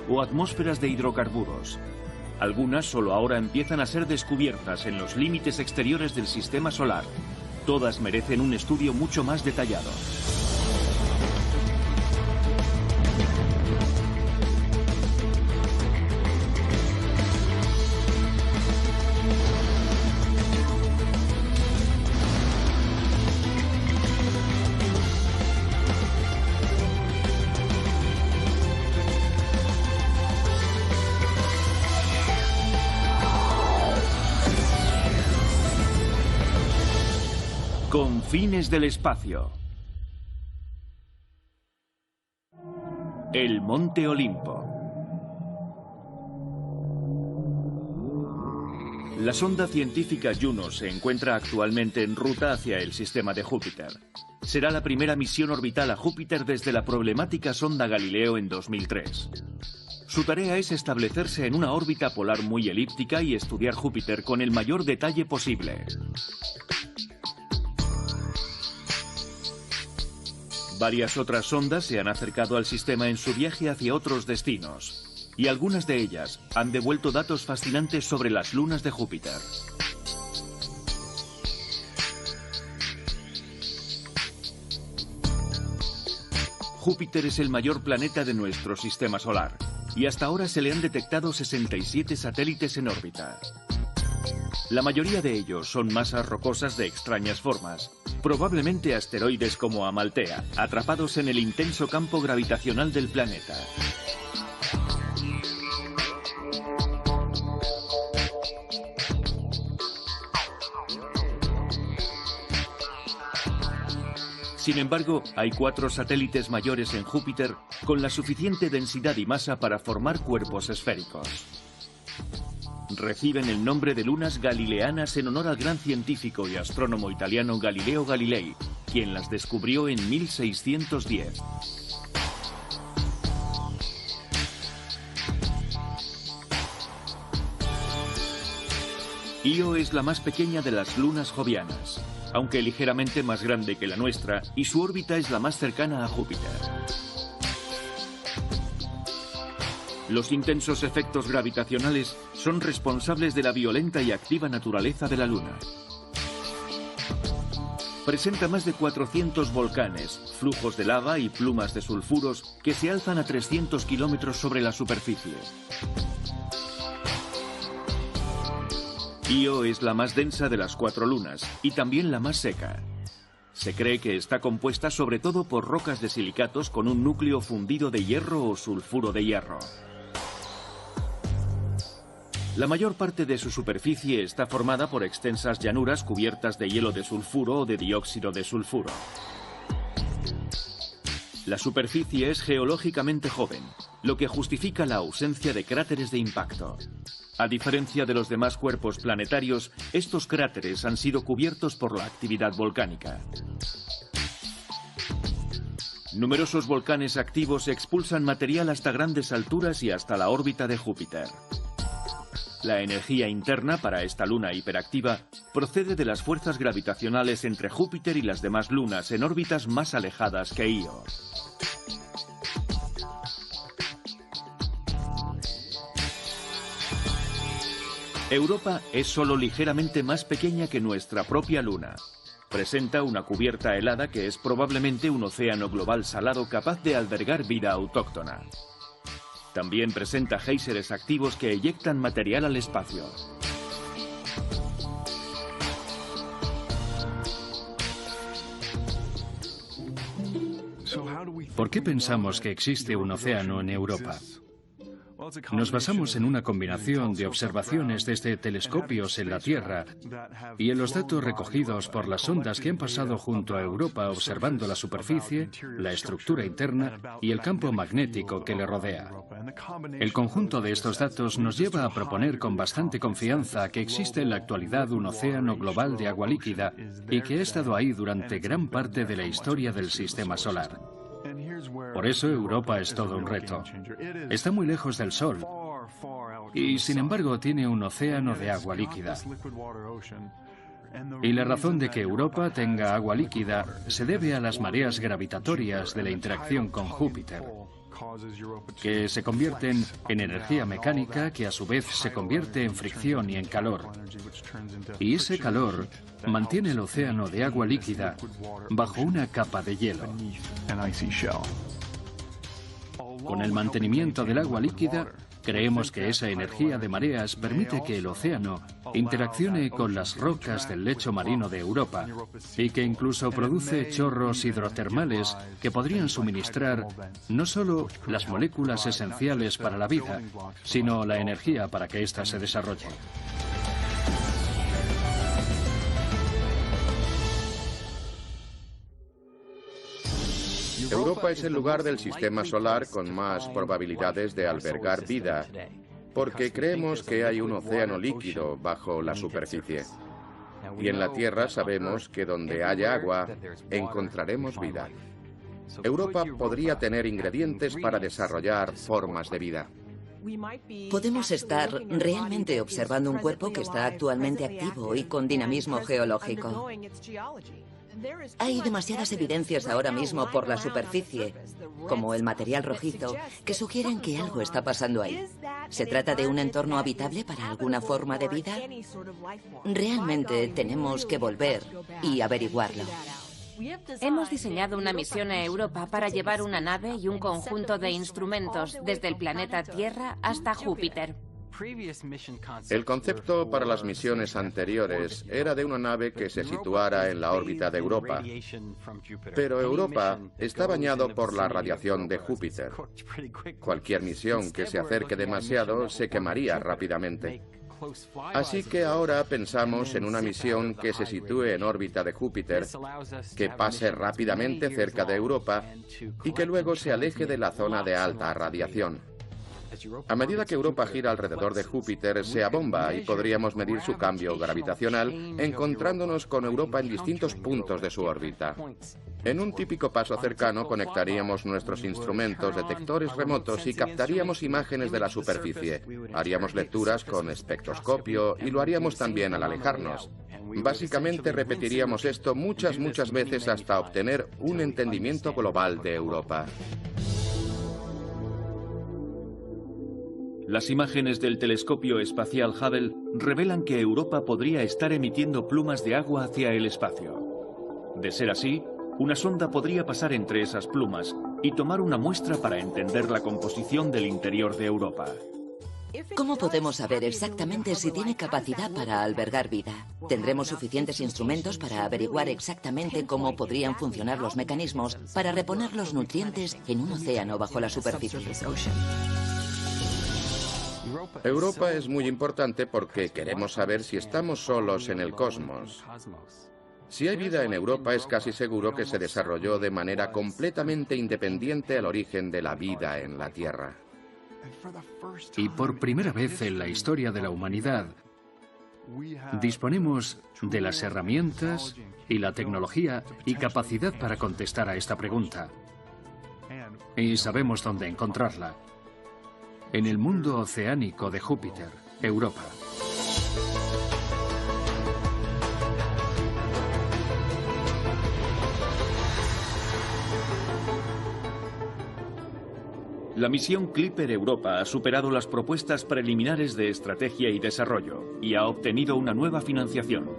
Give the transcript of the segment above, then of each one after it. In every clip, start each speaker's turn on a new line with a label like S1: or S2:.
S1: o atmósferas de hidrocarburos. Algunas solo ahora empiezan a ser descubiertas en los límites exteriores del sistema solar. Todas merecen un estudio mucho más detallado. Confines del espacio. El Monte Olimpo. La sonda científica Juno se encuentra actualmente en ruta hacia el sistema de Júpiter. Será la primera misión orbital a Júpiter desde la problemática sonda Galileo en 2003. Su tarea es establecerse en una órbita polar muy elíptica y estudiar Júpiter con el mayor detalle posible. Varias otras sondas se han acercado al sistema en su viaje hacia otros destinos, y algunas de ellas han devuelto datos fascinantes sobre las lunas de Júpiter. Júpiter es el mayor planeta de nuestro sistema solar, y hasta ahora se le han detectado 67 satélites en órbita. La mayoría de ellos son masas rocosas de extrañas formas, probablemente asteroides como Amaltea, atrapados en el intenso campo gravitacional del planeta. Sin embargo, hay 4 satélites mayores en Júpiter con la suficiente densidad y masa para formar cuerpos esféricos. Reciben el nombre de lunas galileanas en honor al gran científico y astrónomo italiano Galileo Galilei, quien las descubrió en 1610. Io es la más pequeña de las lunas jovianas, aunque ligeramente más grande que la nuestra, y su órbita es la más cercana a Júpiter. Los intensos efectos gravitacionales son responsables de la violenta y activa naturaleza de la Luna. Presenta más de 400 volcanes, flujos de lava y plumas de sulfuros que se alzan a 300 kilómetros sobre la superficie. Io es la más densa de las 4 lunas y también la más seca. Se cree que está compuesta sobre todo por rocas de silicatos con un núcleo fundido de hierro o sulfuro de hierro. La mayor parte de su superficie está formada por extensas llanuras cubiertas de hielo de sulfuro o de dióxido de sulfuro. La superficie es geológicamente joven, lo que justifica la ausencia de cráteres de impacto. A diferencia de los demás cuerpos planetarios, estos cráteres han sido cubiertos por la actividad volcánica. Numerosos volcanes activos expulsan material hasta grandes alturas y hasta la órbita de Júpiter. La energía interna para esta luna hiperactiva procede de las fuerzas gravitacionales entre Júpiter y las demás lunas en órbitas más alejadas que Io. Europa es solo ligeramente más pequeña que nuestra propia luna. Presenta una cubierta helada que es probablemente un océano global salado capaz de albergar vida autóctona. También presenta géiseres activos que eyectan material al espacio.
S2: ¿Por qué pensamos que existe un océano en Europa? Nos basamos en una combinación de observaciones desde telescopios en la Tierra y en los datos recogidos por las sondas que han pasado junto a Europa observando la superficie, la estructura interna y el campo magnético que le rodea. El conjunto de estos datos nos lleva a proponer con bastante confianza que existe en la actualidad un océano global de agua líquida y que ha estado ahí durante gran parte de la historia del sistema solar. Por eso Europa es todo un reto. Está muy lejos del Sol y, sin embargo, tiene un océano de agua líquida. Y la razón de que Europa tenga agua líquida se debe a las mareas gravitatorias de la interacción con Júpiter. que se convierten en energía mecánica que a su vez se convierte en fricción y en calor. Y ese calor mantiene el océano de agua líquida bajo una capa de hielo. Con el mantenimiento del agua líquida, creemos que esa energía de mareas permite que el océano interaccione con las rocas del lecho marino de Europa y que incluso produce chorros hidrotermales que podrían suministrar no solo las moléculas esenciales para la vida, sino la energía para que ésta se desarrolle.
S3: Europa es el lugar del sistema solar con más probabilidades de albergar vida, porque creemos que hay un océano líquido bajo la superficie. Y en la Tierra sabemos que donde haya agua, encontraremos vida. Europa podría tener ingredientes para desarrollar formas de vida.
S4: Podemos estar realmente observando un cuerpo que está actualmente activo y con dinamismo geológico. Hay demasiadas evidencias ahora mismo por la superficie, como el material rojizo, que sugieren que algo está pasando ahí. ¿Se trata de un entorno habitable para alguna forma de vida? Realmente tenemos que volver y averiguarlo.
S5: Hemos diseñado una misión a Europa para llevar una nave y un conjunto de instrumentos desde el planeta Tierra hasta Júpiter.
S3: El concepto para las misiones anteriores era de una nave que se situara en la órbita de Europa, pero Europa está bañado por la radiación de Júpiter. Cualquier misión que se acerque demasiado se quemaría rápidamente. Así que ahora pensamos en una misión que se sitúe en órbita de Júpiter, que pase rápidamente cerca de Europa y que luego se aleje de la zona de alta radiación. A medida que Europa gira alrededor de Júpiter, se abomba y podríamos medir su cambio gravitacional encontrándonos con Europa en distintos puntos de su órbita. En un típico paso cercano conectaríamos nuestros instrumentos detectores remotos y captaríamos imágenes de la superficie. Haríamos lecturas con espectroscopio y lo haríamos también al alejarnos. Básicamente repetiríamos esto muchas veces hasta obtener un entendimiento global de Europa.
S1: Las imágenes del telescopio espacial Hubble revelan que Europa podría estar emitiendo plumas de agua hacia el espacio. De ser así, una sonda podría pasar entre esas plumas y tomar una muestra para entender la composición del interior de Europa.
S4: ¿Cómo podemos saber exactamente si tiene capacidad para albergar vida? ¿Tendremos suficientes instrumentos para averiguar exactamente cómo podrían funcionar los mecanismos para reponer los nutrientes en un océano bajo la superficie?
S3: Europa es muy importante porque queremos saber si estamos solos en el cosmos. Si hay vida en Europa, es casi seguro que se desarrolló de manera completamente independiente al origen de la vida en la Tierra.
S2: Y por primera vez en la historia de la humanidad, disponemos de las herramientas y la tecnología y capacidad para contestar a esta pregunta. Y sabemos dónde encontrarla. En el mundo oceánico de Júpiter, Europa.
S1: La misión Clipper Europa ha superado las propuestas preliminares de estrategia y desarrollo y ha obtenido una nueva financiación.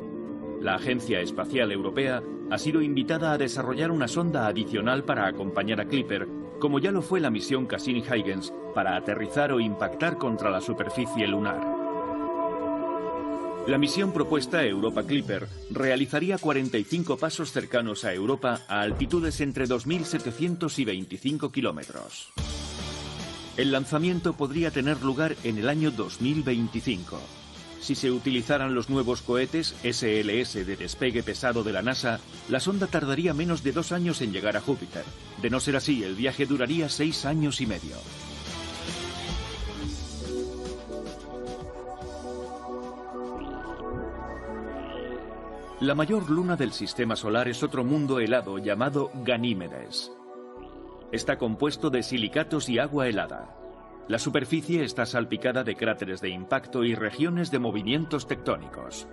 S1: La Agencia Espacial Europea ha sido invitada a desarrollar una sonda adicional para acompañar a Clipper, como ya lo fue la misión Cassini-Huygens para aterrizar o impactar contra la superficie lunar. La misión propuesta Europa Clipper realizaría 45 pasos cercanos a Europa a altitudes entre 2.700 y 25 kilómetros. El lanzamiento podría tener lugar en el año 2025. Si se utilizaran los nuevos cohetes SLS de despegue pesado de la NASA, la sonda tardaría menos de 2 años en llegar a Júpiter. De no ser así, el viaje duraría 6 años y medio. La mayor luna del sistema solar es otro mundo helado llamado Ganímedes. Está compuesto de silicatos y agua helada. La superficie está salpicada de cráteres de impacto y regiones de movimientos tectónicos.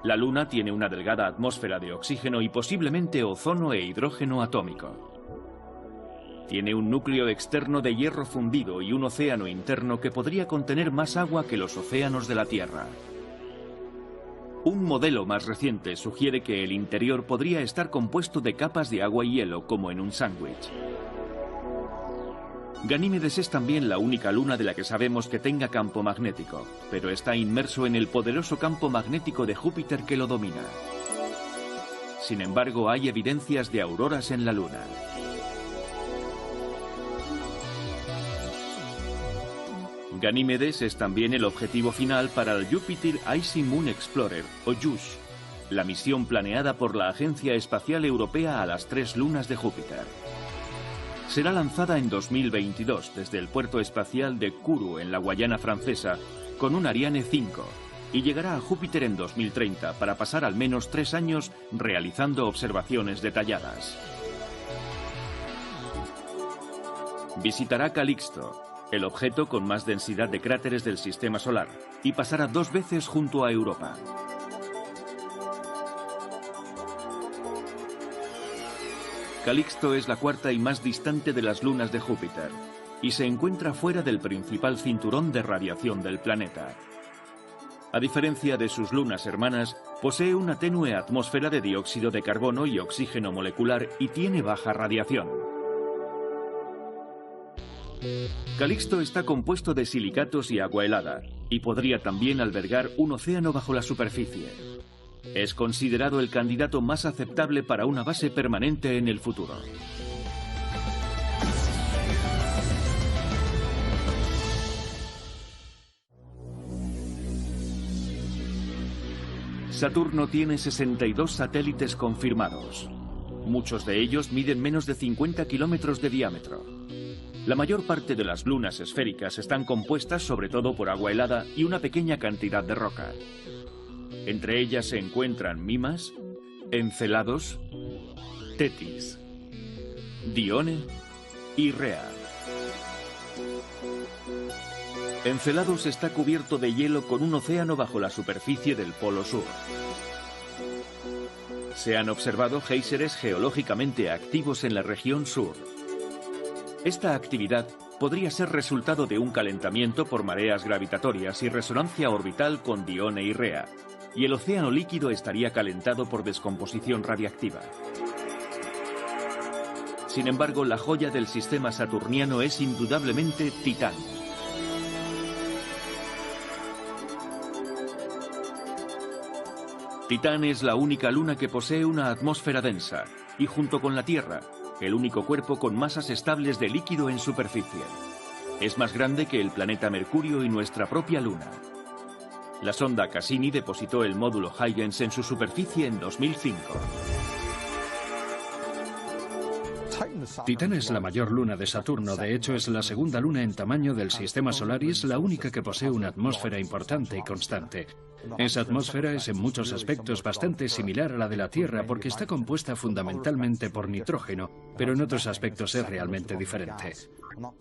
S1: La Luna tiene una delgada atmósfera de oxígeno y posiblemente ozono e hidrógeno atómico. Tiene un núcleo externo de hierro fundido y un océano interno que podría contener más agua que los océanos de la Tierra. Un modelo más reciente sugiere que el interior podría estar compuesto de capas de agua y hielo, como en un sándwich. Ganímedes es también la única luna de la que sabemos que tenga campo magnético, pero está inmerso en el poderoso campo magnético de Júpiter que lo domina. Sin embargo, hay evidencias de auroras en la luna. Ganímedes es también el objetivo final para el Jupiter Icy Moon Explorer, o JUICE, la misión planeada por la Agencia Espacial Europea a las 3 lunas de Júpiter. Será lanzada en 2022 desde el puerto espacial de Kourou, en la Guayana Francesa, con un Ariane 5, y llegará a Júpiter en 2030 para pasar al menos 3 años realizando observaciones detalladas. Visitará Calixto, el objeto con más densidad de cráteres del Sistema Solar, y pasará 2 veces junto a Europa. Calixto es la cuarta y más distante de las lunas de Júpiter, y se encuentra fuera del principal cinturón de radiación del planeta. A diferencia de sus lunas hermanas, posee una tenue atmósfera de dióxido de carbono y oxígeno molecular y tiene baja radiación. Calixto está compuesto de silicatos y agua helada, y podría también albergar un océano bajo la superficie. Es considerado el candidato más aceptable para una base permanente en el futuro. Saturno tiene 62 satélites confirmados. Muchos de ellos miden menos de 50 kilómetros de diámetro. La mayor parte de las lunas esféricas están compuestas sobre todo por agua helada y una pequeña cantidad de roca. Entre ellas se encuentran Mimas, Encelados, Tetis, Dione y Rea. Encelados está cubierto de hielo con un océano bajo la superficie del Polo Sur. Se han observado géiseres geológicamente activos en la región sur. Esta actividad podría ser resultado de un calentamiento por mareas gravitatorias y resonancia orbital con Dione y Rea, y el océano líquido estaría calentado por descomposición radiactiva. Sin embargo, la joya del sistema saturniano es indudablemente Titán. Titán es la única luna que posee una atmósfera densa, y junto con la Tierra, el único cuerpo con masas estables de líquido en superficie. Es más grande que el planeta Mercurio y nuestra propia Luna. La sonda Cassini depositó el módulo Huygens en su superficie en 2005.
S2: Titán es la mayor luna de Saturno, de hecho es la segunda luna en tamaño del Sistema Solar y es la única que posee una atmósfera importante y constante. Esa atmósfera es en muchos aspectos bastante similar a la de la Tierra porque está compuesta fundamentalmente por nitrógeno, pero en otros aspectos es realmente diferente.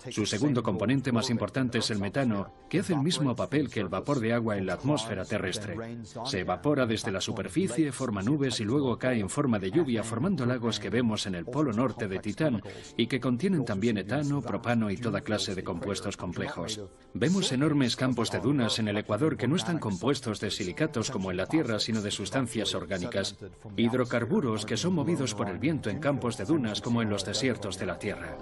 S2: Su segundo componente más importante es el metano, que hace el mismo papel que el vapor de agua en la atmósfera terrestre. Se evapora desde la superficie, forma nubes y luego cae en forma de lluvia formando lagos que vemos en el polo norte de Titán y que contienen también etano, propano y toda clase de compuestos complejos. Vemos enormes campos de dunas en el Ecuador que no están compuestos de silicatos como en la Tierra, sino de sustancias orgánicas. Hidrocarburos que son movidos por el viento en campos de dunas como en los desiertos de la Tierra.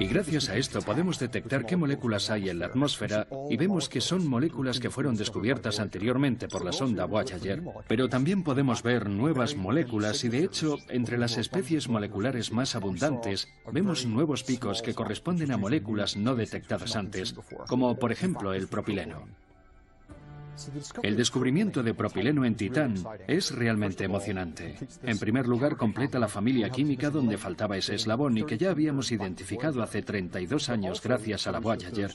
S2: Y gracias a esto podemos detectar qué moléculas hay en la atmósfera y vemos que son moléculas que fueron descubiertas anteriormente por la sonda Voyager. Pero también podemos ver nuevas moléculas y de hecho, entre las especies moleculares más abundantes, vemos nuevos picos que corresponden a moléculas no detectadas antes, como por ejemplo el propileno. El descubrimiento de propileno en Titán es realmente emocionante. En primer lugar, completa la familia química donde faltaba ese eslabón y que ya habíamos identificado hace 32 años gracias a la Voyager.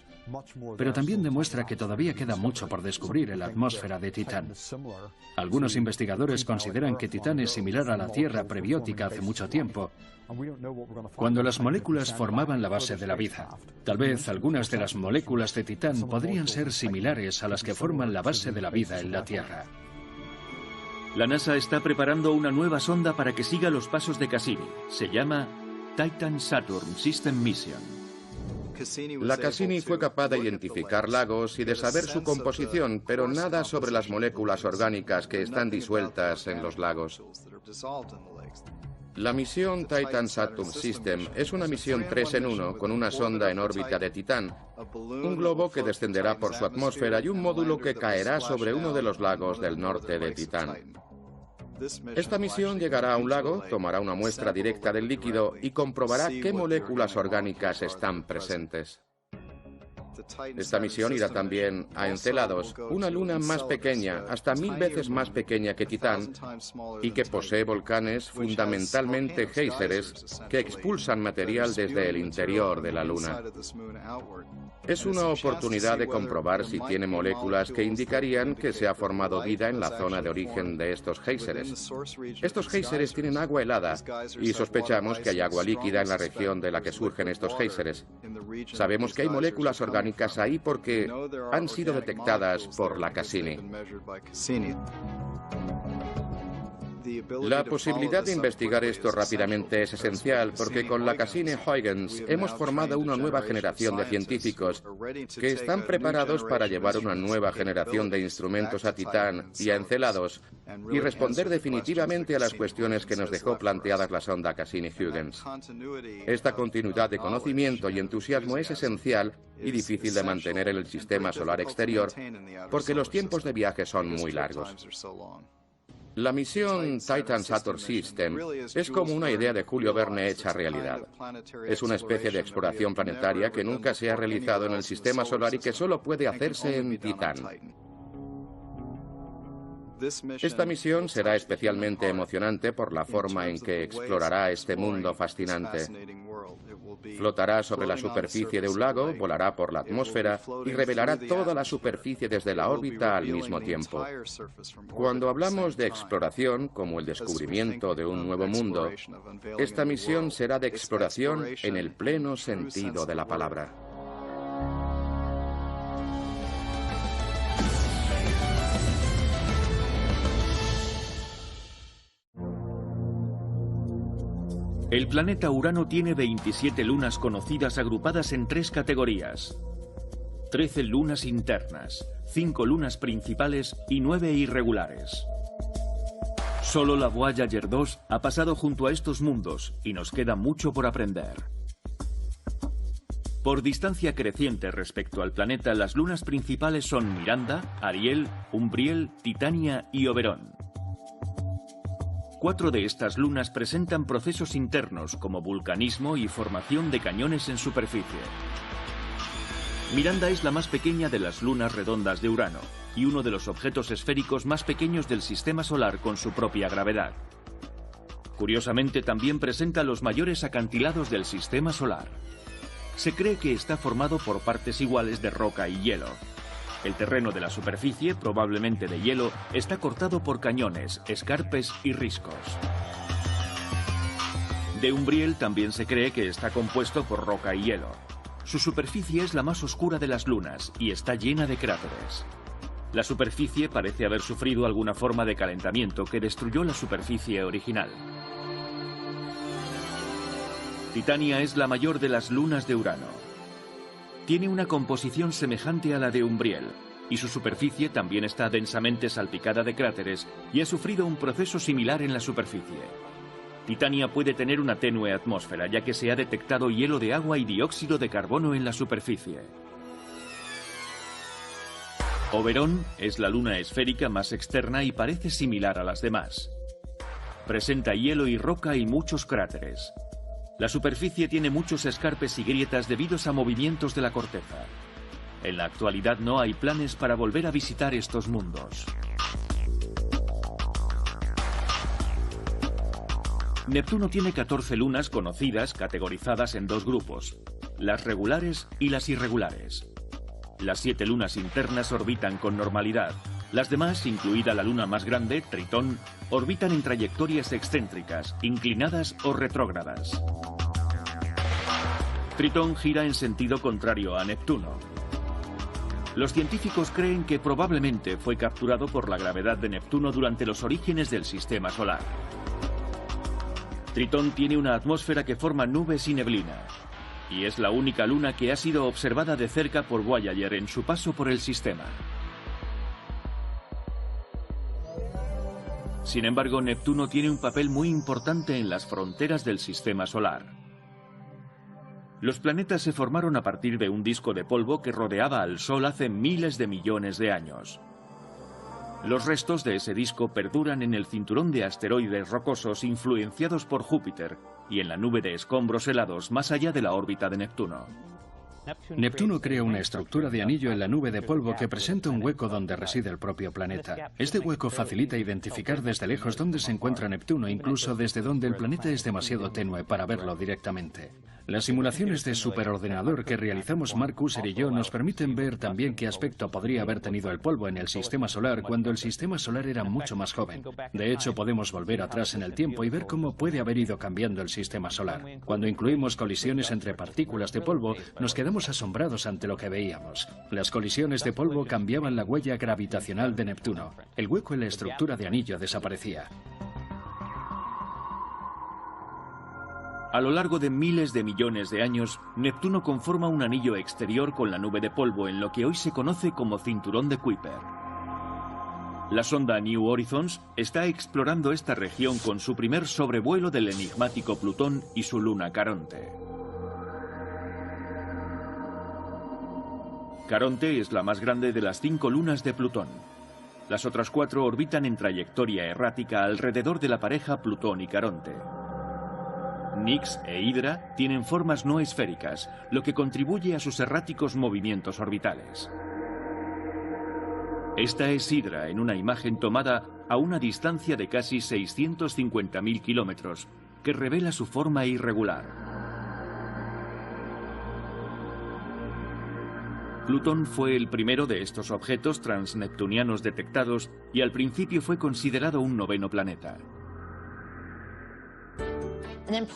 S2: Pero también demuestra que todavía queda mucho por descubrir en la atmósfera de Titán. Algunos investigadores consideran que Titán es similar a la Tierra prebiótica hace mucho tiempo, cuando las moléculas formaban la base de la vida. Tal vez algunas de las moléculas de Titán podrían ser similares a las que forman la base base de la vida en la Tierra.
S1: La NASA está preparando una nueva sonda para que siga los pasos de Cassini. Se llama Titan-Saturn System Mission.
S3: La Cassini fue capaz de identificar lagos y de saber su composición, pero nada sobre las moléculas orgánicas que están disueltas en los lagos. La misión Titan-Saturn System es una misión 3 en 1 con una sonda en órbita de Titán, un globo que descenderá por su atmósfera y un módulo que caerá sobre uno de los lagos del norte de Titán. Esta misión llegará a un lago, tomará una muestra directa del líquido y comprobará qué moléculas orgánicas están presentes. Esta misión irá también a Encelados, una luna más pequeña, hasta 1000 veces más pequeña que Titán, y que posee volcanes, fundamentalmente géiseres, que expulsan material desde el interior de la luna. Es una oportunidad de comprobar si tiene moléculas que indicarían que se ha formado vida en la zona de origen de estos géiseres. Estos géiseres tienen agua helada, y sospechamos que hay agua líquida en la región de la que surgen estos géiseres. Sabemos que hay moléculas orgánicas ahí porque han sido detectadas por la Cassini. La posibilidad de investigar esto rápidamente es esencial porque con la Cassini-Huygens hemos formado una nueva generación de científicos que están preparados para llevar una nueva generación de instrumentos a Titán y a Encelados y responder definitivamente a las cuestiones que nos dejó planteadas la sonda Cassini-Huygens. Esta continuidad de conocimiento y entusiasmo es esencial y difícil de mantener en el sistema solar exterior porque los tiempos de viaje son muy largos. La misión Titan-Saturn System es como una idea de Julio Verne hecha realidad. Es una especie de exploración planetaria que nunca se ha realizado en el sistema solar y que solo puede hacerse en Titán. Esta misión será especialmente emocionante por la forma en que explorará este mundo fascinante. Flotará sobre la superficie de un lago, volará por la atmósfera y revelará toda la superficie desde la órbita al mismo tiempo. Cuando hablamos de exploración, como el descubrimiento de un nuevo mundo, esta misión será de exploración en el pleno sentido de la palabra.
S1: El planeta Urano tiene 27 lunas conocidas agrupadas en 3 categorías. 13 lunas internas, 5 lunas principales y 9 irregulares. Solo la Voyager 2 ha pasado junto a estos mundos y nos queda mucho por aprender. Por distancia creciente respecto al planeta, las lunas principales son Miranda, Ariel, Umbriel, Titania y Oberon. 4 de estas lunas presentan procesos internos como vulcanismo y formación de cañones en superficie. Miranda es la más pequeña de las lunas redondas de Urano y uno de los objetos esféricos más pequeños del sistema solar con su propia gravedad. Curiosamente, también presenta los mayores acantilados del sistema solar. Se cree que está formado por partes iguales de roca y hielo. El terreno de la superficie, probablemente de hielo, está cortado por cañones, escarpes y riscos. De Umbriel también se cree que está compuesto por roca y hielo. Su superficie es la más oscura de las lunas y está llena de cráteres. La superficie parece haber sufrido alguna forma de calentamiento que destruyó la superficie original. Titania es la mayor de las lunas de Urano. Tiene una composición semejante a la de Umbriel, y su superficie también está densamente salpicada de cráteres y ha sufrido un proceso similar en la superficie. Titania puede tener una tenue atmósfera, ya que se ha detectado hielo de agua y dióxido de carbono en la superficie. Oberon es la luna esférica más externa y parece similar a las demás. Presenta hielo y roca y muchos cráteres. La superficie tiene muchos escarpes y grietas debidos a movimientos de la corteza. En la actualidad no hay planes para volver a visitar estos mundos. Neptuno tiene 14 lunas conocidas categorizadas en 2 grupos, las regulares y las irregulares. Las 7 lunas internas orbitan con normalidad. Las demás, incluida la luna más grande, Tritón, orbitan en trayectorias excéntricas, inclinadas o retrógradas. Tritón gira en sentido contrario a Neptuno. Los científicos creen que probablemente fue capturado por la gravedad de Neptuno durante los orígenes del sistema solar. Tritón tiene una atmósfera que forma nubes y neblina, y es la única luna que ha sido observada de cerca por Voyager en su paso por el sistema. Sin embargo, Neptuno tiene un papel muy importante en las fronteras del sistema solar. Los planetas se formaron a partir de un disco de polvo que rodeaba al Sol hace miles de millones de años. Los restos de ese disco perduran en el cinturón de asteroides rocosos influenciados por Júpiter y en la nube de escombros helados más allá de la órbita de Neptuno.
S2: Neptuno crea una estructura de anillo en la nube de polvo que presenta un hueco donde reside el propio planeta. Este hueco facilita identificar desde lejos dónde se encuentra Neptuno, incluso desde donde el planeta es demasiado tenue para verlo directamente. Las simulaciones de superordenador que realizamos Mark User y yo nos permiten ver también qué aspecto podría haber tenido el polvo en el sistema solar cuando el sistema solar era mucho más joven. De hecho, podemos volver atrás en el tiempo y ver cómo puede haber ido cambiando el sistema solar. Cuando incluimos colisiones entre partículas de polvo, nos quedamos asombrados ante lo que veíamos. Las colisiones de polvo cambiaban la huella gravitacional de Neptuno. El hueco en la estructura de anillo desaparecía.
S1: A lo largo de miles de millones de años, Neptuno conforma un anillo exterior con la nube de polvo en lo que hoy se conoce como cinturón de Kuiper. La sonda New Horizons está explorando esta región con su primer sobrevuelo del enigmático Plutón y su luna Caronte. Caronte es la más grande de las 5 lunas de Plutón. Las otras 4 orbitan en trayectoria errática alrededor de la pareja Plutón y Caronte. Nix e Hydra tienen formas no esféricas, lo que contribuye a sus erráticos movimientos orbitales. Esta es Hydra en una imagen tomada a una distancia de casi 650.000 kilómetros, que revela su forma irregular. Plutón fue el primero de estos objetos transneptunianos detectados y al principio fue considerado un 9º planeta.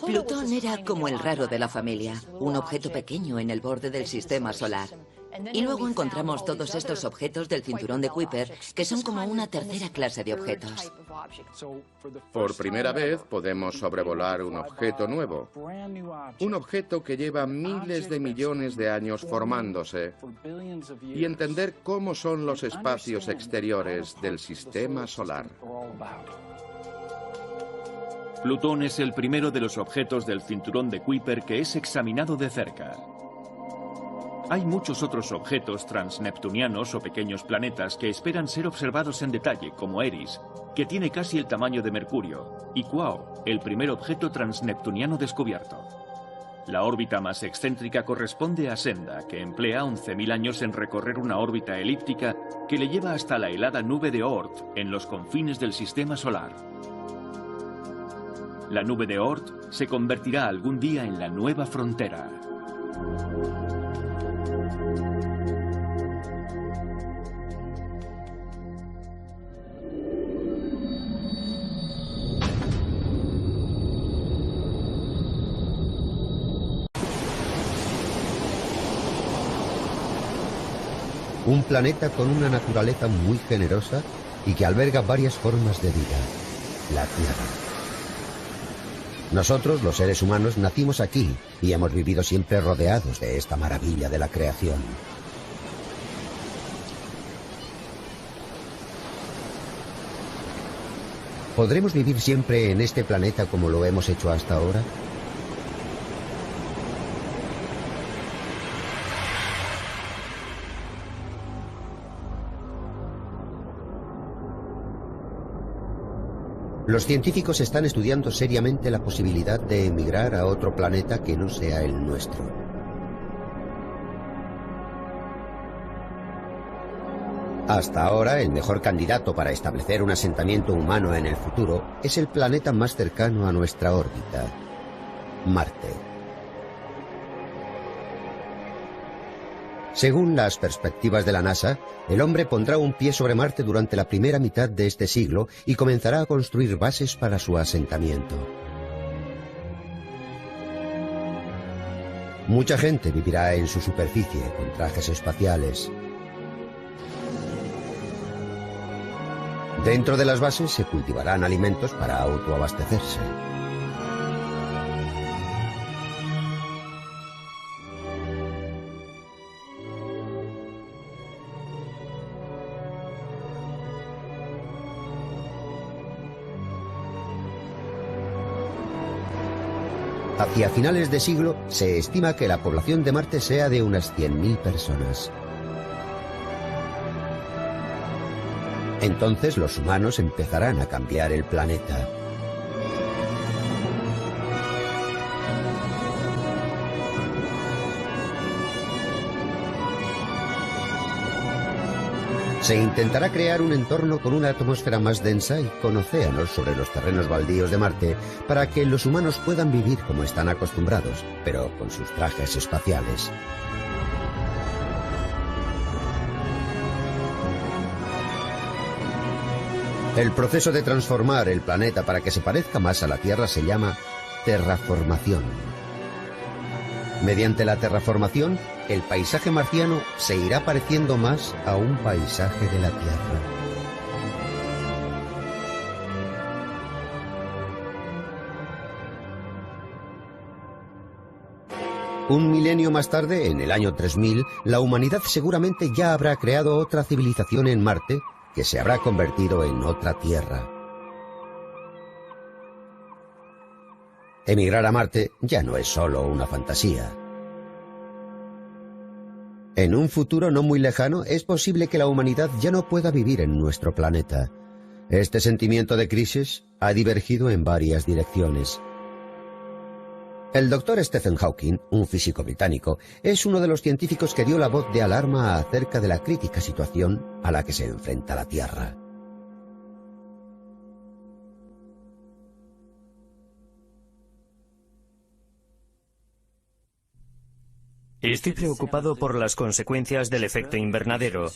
S4: Plutón era como el raro de la familia, un objeto pequeño en el borde del sistema solar. Y luego encontramos todos estos objetos del cinturón de Kuiper, que son como una tercera clase de objetos.
S3: Por primera vez podemos sobrevolar un objeto nuevo. Un objeto que lleva miles de millones de años formándose. Y entender cómo son los espacios exteriores del sistema solar.
S1: Plutón es el primero de los objetos del cinturón de Kuiper que es examinado de cerca. Hay muchos otros objetos transneptunianos o pequeños planetas que esperan ser observados en detalle, como Eris, que tiene casi el tamaño de Mercurio, y Quao, el primer objeto transneptuniano descubierto. La órbita más excéntrica corresponde a Senda, que emplea 11.000 años en recorrer una órbita elíptica que le lleva hasta la helada nube de Oort, en los confines del sistema solar. La nube de Oort se convertirá algún día en la nueva frontera.
S6: Un planeta con una naturaleza muy generosa y que alberga varias formas de vida, la Tierra. Nosotros, los seres humanos, nacimos aquí y hemos vivido siempre rodeados de esta maravilla de la creación. ¿Podremos vivir siempre en este planeta como lo hemos hecho hasta ahora? Los científicos están estudiando seriamente la posibilidad de emigrar a otro planeta que no sea el nuestro. Hasta ahora, el mejor candidato para establecer un asentamiento humano en el futuro es el planeta más cercano a nuestra órbita, Marte. Según las perspectivas de la NASA, el hombre pondrá un pie sobre Marte durante la primera mitad de este siglo y comenzará a construir bases para su asentamiento. Mucha gente vivirá en su superficie con trajes espaciales, Dentro de las bases se cultivarán alimentos para autoabastecerse. Hacia finales de siglo se estima que la población de Marte sea de unas 100.000 personas. Entonces los humanos empezarán a cambiar el planeta. Se intentará crear un entorno con una atmósfera más densa y con océanos sobre los terrenos baldíos de Marte para que los humanos puedan vivir como están acostumbrados, pero con sus trajes espaciales. El proceso de transformar el planeta para que se parezca más a la Tierra se llama terraformación. Mediante la terraformación, el paisaje marciano se irá pareciendo más a un paisaje de la Tierra. Un milenio más tarde, en el año 3000, la humanidad seguramente ya habrá creado otra civilización en Marte que se habrá convertido en otra Tierra. Emigrar a Marte ya no es solo una fantasía. En un futuro no muy lejano es posible que la humanidad ya no pueda vivir en nuestro planeta. Este sentimiento de crisis ha divergido en varias direcciones. El doctor Stephen Hawking, un físico británico, es uno de los científicos que dio la voz de alarma acerca de la crítica situación a la que se enfrenta la Tierra.
S7: Estoy preocupado por las consecuencias del efecto invernadero.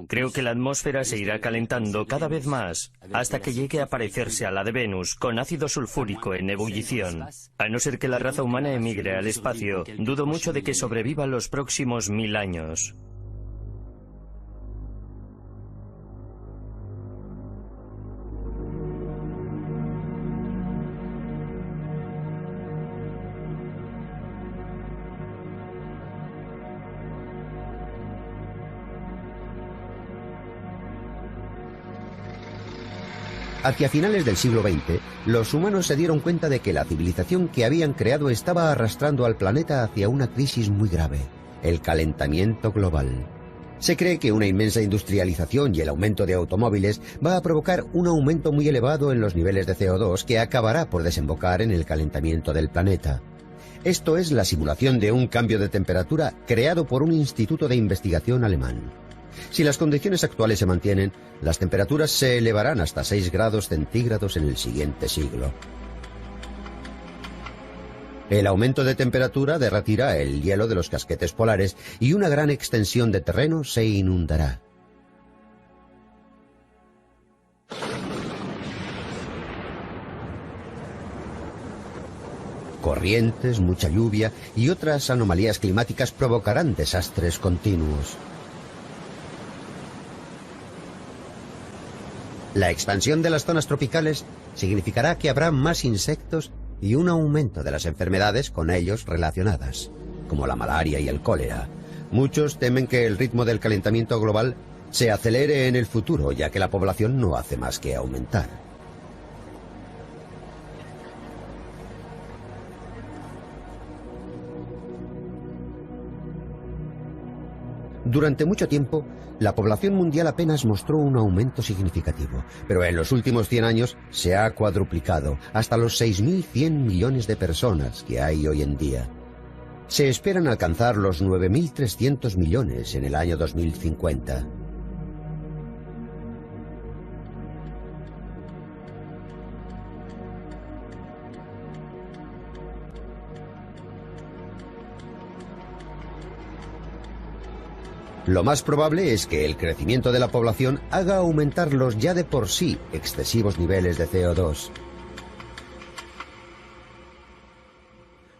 S7: Creo que la atmósfera se irá calentando cada vez más hasta que llegue a parecerse a la de Venus, con ácido sulfúrico en ebullición. A no ser que la raza humana emigre al espacio, dudo mucho de que sobreviva los próximos 1000 años.
S6: Hacia finales del siglo XX, los humanos se dieron cuenta de que la civilización que habían creado estaba arrastrando al planeta hacia una crisis muy grave, el calentamiento global. Se cree que una inmensa industrialización y el aumento de automóviles va a provocar un aumento muy elevado en los niveles de CO2 que acabará por desembocar en el calentamiento del planeta. Esto es la simulación de un cambio de temperatura creado por un instituto de investigación alemán. Si las condiciones actuales se mantienen, las temperaturas se elevarán hasta 6 grados centígrados en el siguiente siglo. El aumento de temperatura derretirá el hielo de los casquetes polares y una gran extensión de terreno se inundará. Corrientes, mucha lluvia y otras anomalías climáticas provocarán desastres continuos. La expansión de las zonas tropicales significará que habrá más insectos y un aumento de las enfermedades con ellos relacionadas, como la malaria y el cólera. Muchos temen que el ritmo del calentamiento global se acelere en el futuro, ya que la población no hace más que aumentar. Durante mucho tiempo, la población mundial apenas mostró un aumento significativo, pero en los últimos 100 años se ha cuadruplicado hasta los 6.100 millones de personas que hay hoy en día. Se esperan alcanzar los 9.300 millones en el año 2050. Lo más probable es que el crecimiento de la población haga aumentar los ya de por sí excesivos niveles de CO2.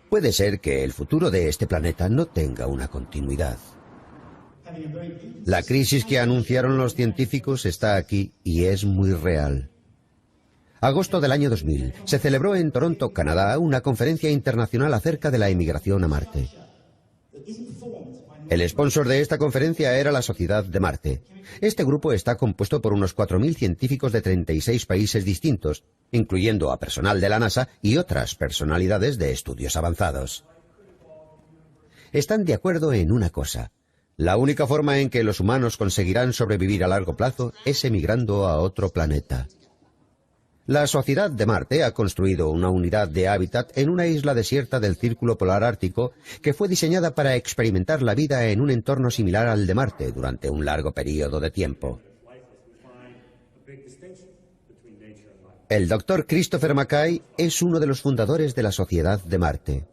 S6: Puede ser que el futuro de este planeta no tenga una continuidad. La crisis que anunciaron los científicos está aquí y es muy real. Agosto del año 2000, se celebró en Toronto, Canadá, una conferencia internacional acerca de la emigración a Marte. El sponsor de esta conferencia era la Sociedad de Marte. Este grupo está compuesto por unos 4.000 científicos de 36 países distintos, incluyendo a personal de la NASA y otras personalidades de estudios avanzados. Están de acuerdo en una cosa. La única forma en que los humanos conseguirán sobrevivir a largo plazo es emigrando a otro planeta. La Sociedad de Marte ha construido una unidad de hábitat en una isla desierta del Círculo Polar Ártico que fue diseñada para experimentar la vida en un entorno similar al de Marte durante un largo periodo de tiempo. El Dr. Christopher Mackay es uno de los fundadores de la Sociedad de Marte.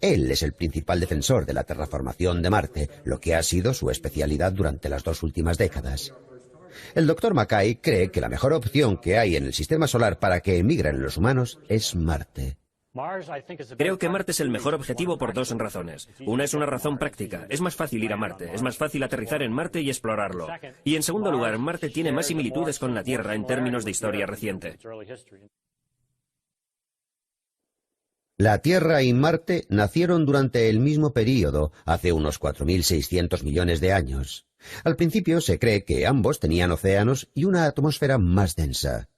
S6: Él es el principal defensor de la terraformación de Marte, lo que ha sido su especialidad durante las 2 últimas décadas. El Dr. Mackay cree que la mejor opción que hay en el sistema solar para que emigren los humanos es Marte.
S8: Creo que Marte es el mejor objetivo por 2 razones. Una es una razón práctica. Es más fácil ir a Marte, es más fácil aterrizar en Marte y explorarlo. Y en segundo lugar, Marte tiene más similitudes con la Tierra en términos de historia reciente.
S6: La Tierra y Marte nacieron durante el mismo período, hace unos 4.600 millones de años. Al principio se cree que ambos tenían océanos y una atmósfera más densa.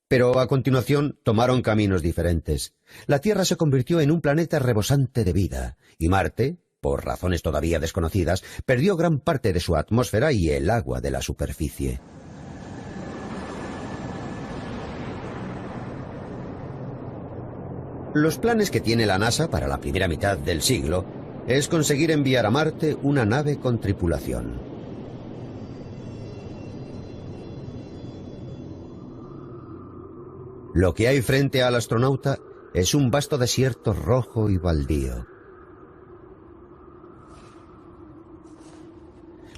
S6: Pero a continuación tomaron caminos diferentes. La Tierra se convirtió en un planeta rebosante de vida, y Marte, por razones todavía desconocidas, perdió gran parte de su atmósfera y el agua de la superficie. Los planes que tiene la NASA para la primera mitad del siglo es conseguir enviar a Marte una nave con tripulación. Lo que hay frente al astronauta es un vasto desierto rojo y baldío.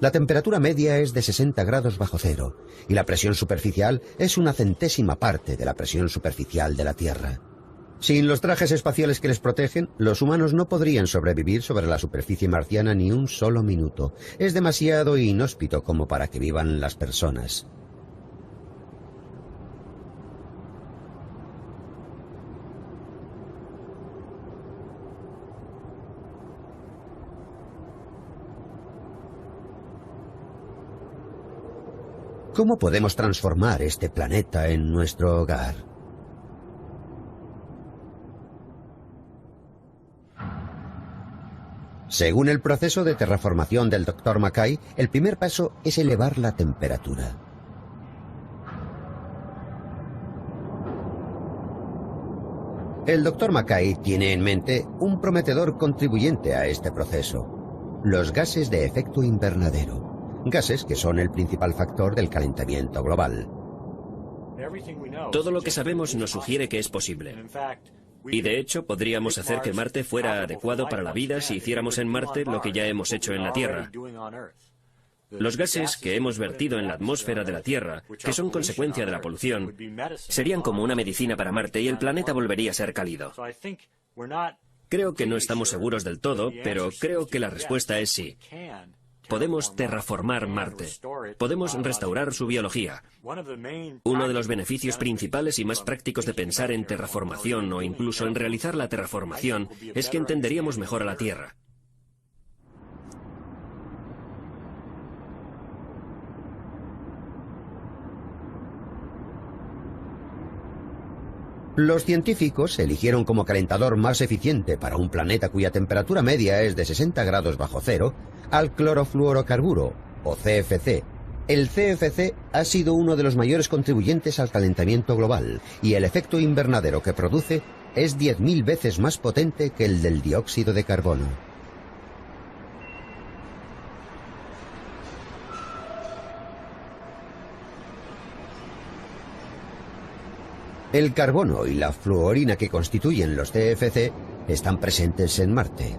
S6: La temperatura media es de 60 grados bajo cero y la presión superficial es una centésima parte de la presión superficial de la Tierra. Sin los trajes espaciales que les protegen, los humanos no podrían sobrevivir sobre la superficie marciana ni un solo minuto. Es demasiado inhóspito como para que vivan las personas. ¿Cómo podemos transformar este planeta en nuestro hogar? Según el proceso de terraformación del Dr. Mackay, el primer paso es elevar la temperatura. El Dr. Mackay tiene en mente un prometedor contribuyente a este proceso: los gases de efecto invernadero, gases que son el principal factor del calentamiento global.
S8: Todo lo que sabemos nos sugiere que es posible. Y de hecho, podríamos hacer que Marte fuera adecuado para la vida si hiciéramos en Marte lo que ya hemos hecho en la Tierra. Los gases que hemos vertido en la atmósfera de la Tierra, que son consecuencia de la polución, serían como una medicina para Marte y el planeta volvería a ser cálido. Creo que no estamos seguros del todo, pero creo que la respuesta es sí. Podemos terraformar Marte. Podemos restaurar su biología. Uno de los beneficios principales y más prácticos de pensar en terraformación o incluso en realizar la terraformación es que entenderíamos mejor a la Tierra.
S6: Los científicos eligieron como calentador más eficiente para un planeta cuya temperatura media es de 60 grados bajo cero al clorofluorocarburo, o CFC. El CFC ha sido uno de los mayores contribuyentes al calentamiento global, y el efecto invernadero que produce es 10.000 veces más potente que el del dióxido de carbono. El carbono y la fluorina que constituyen los CFC están presentes en Marte.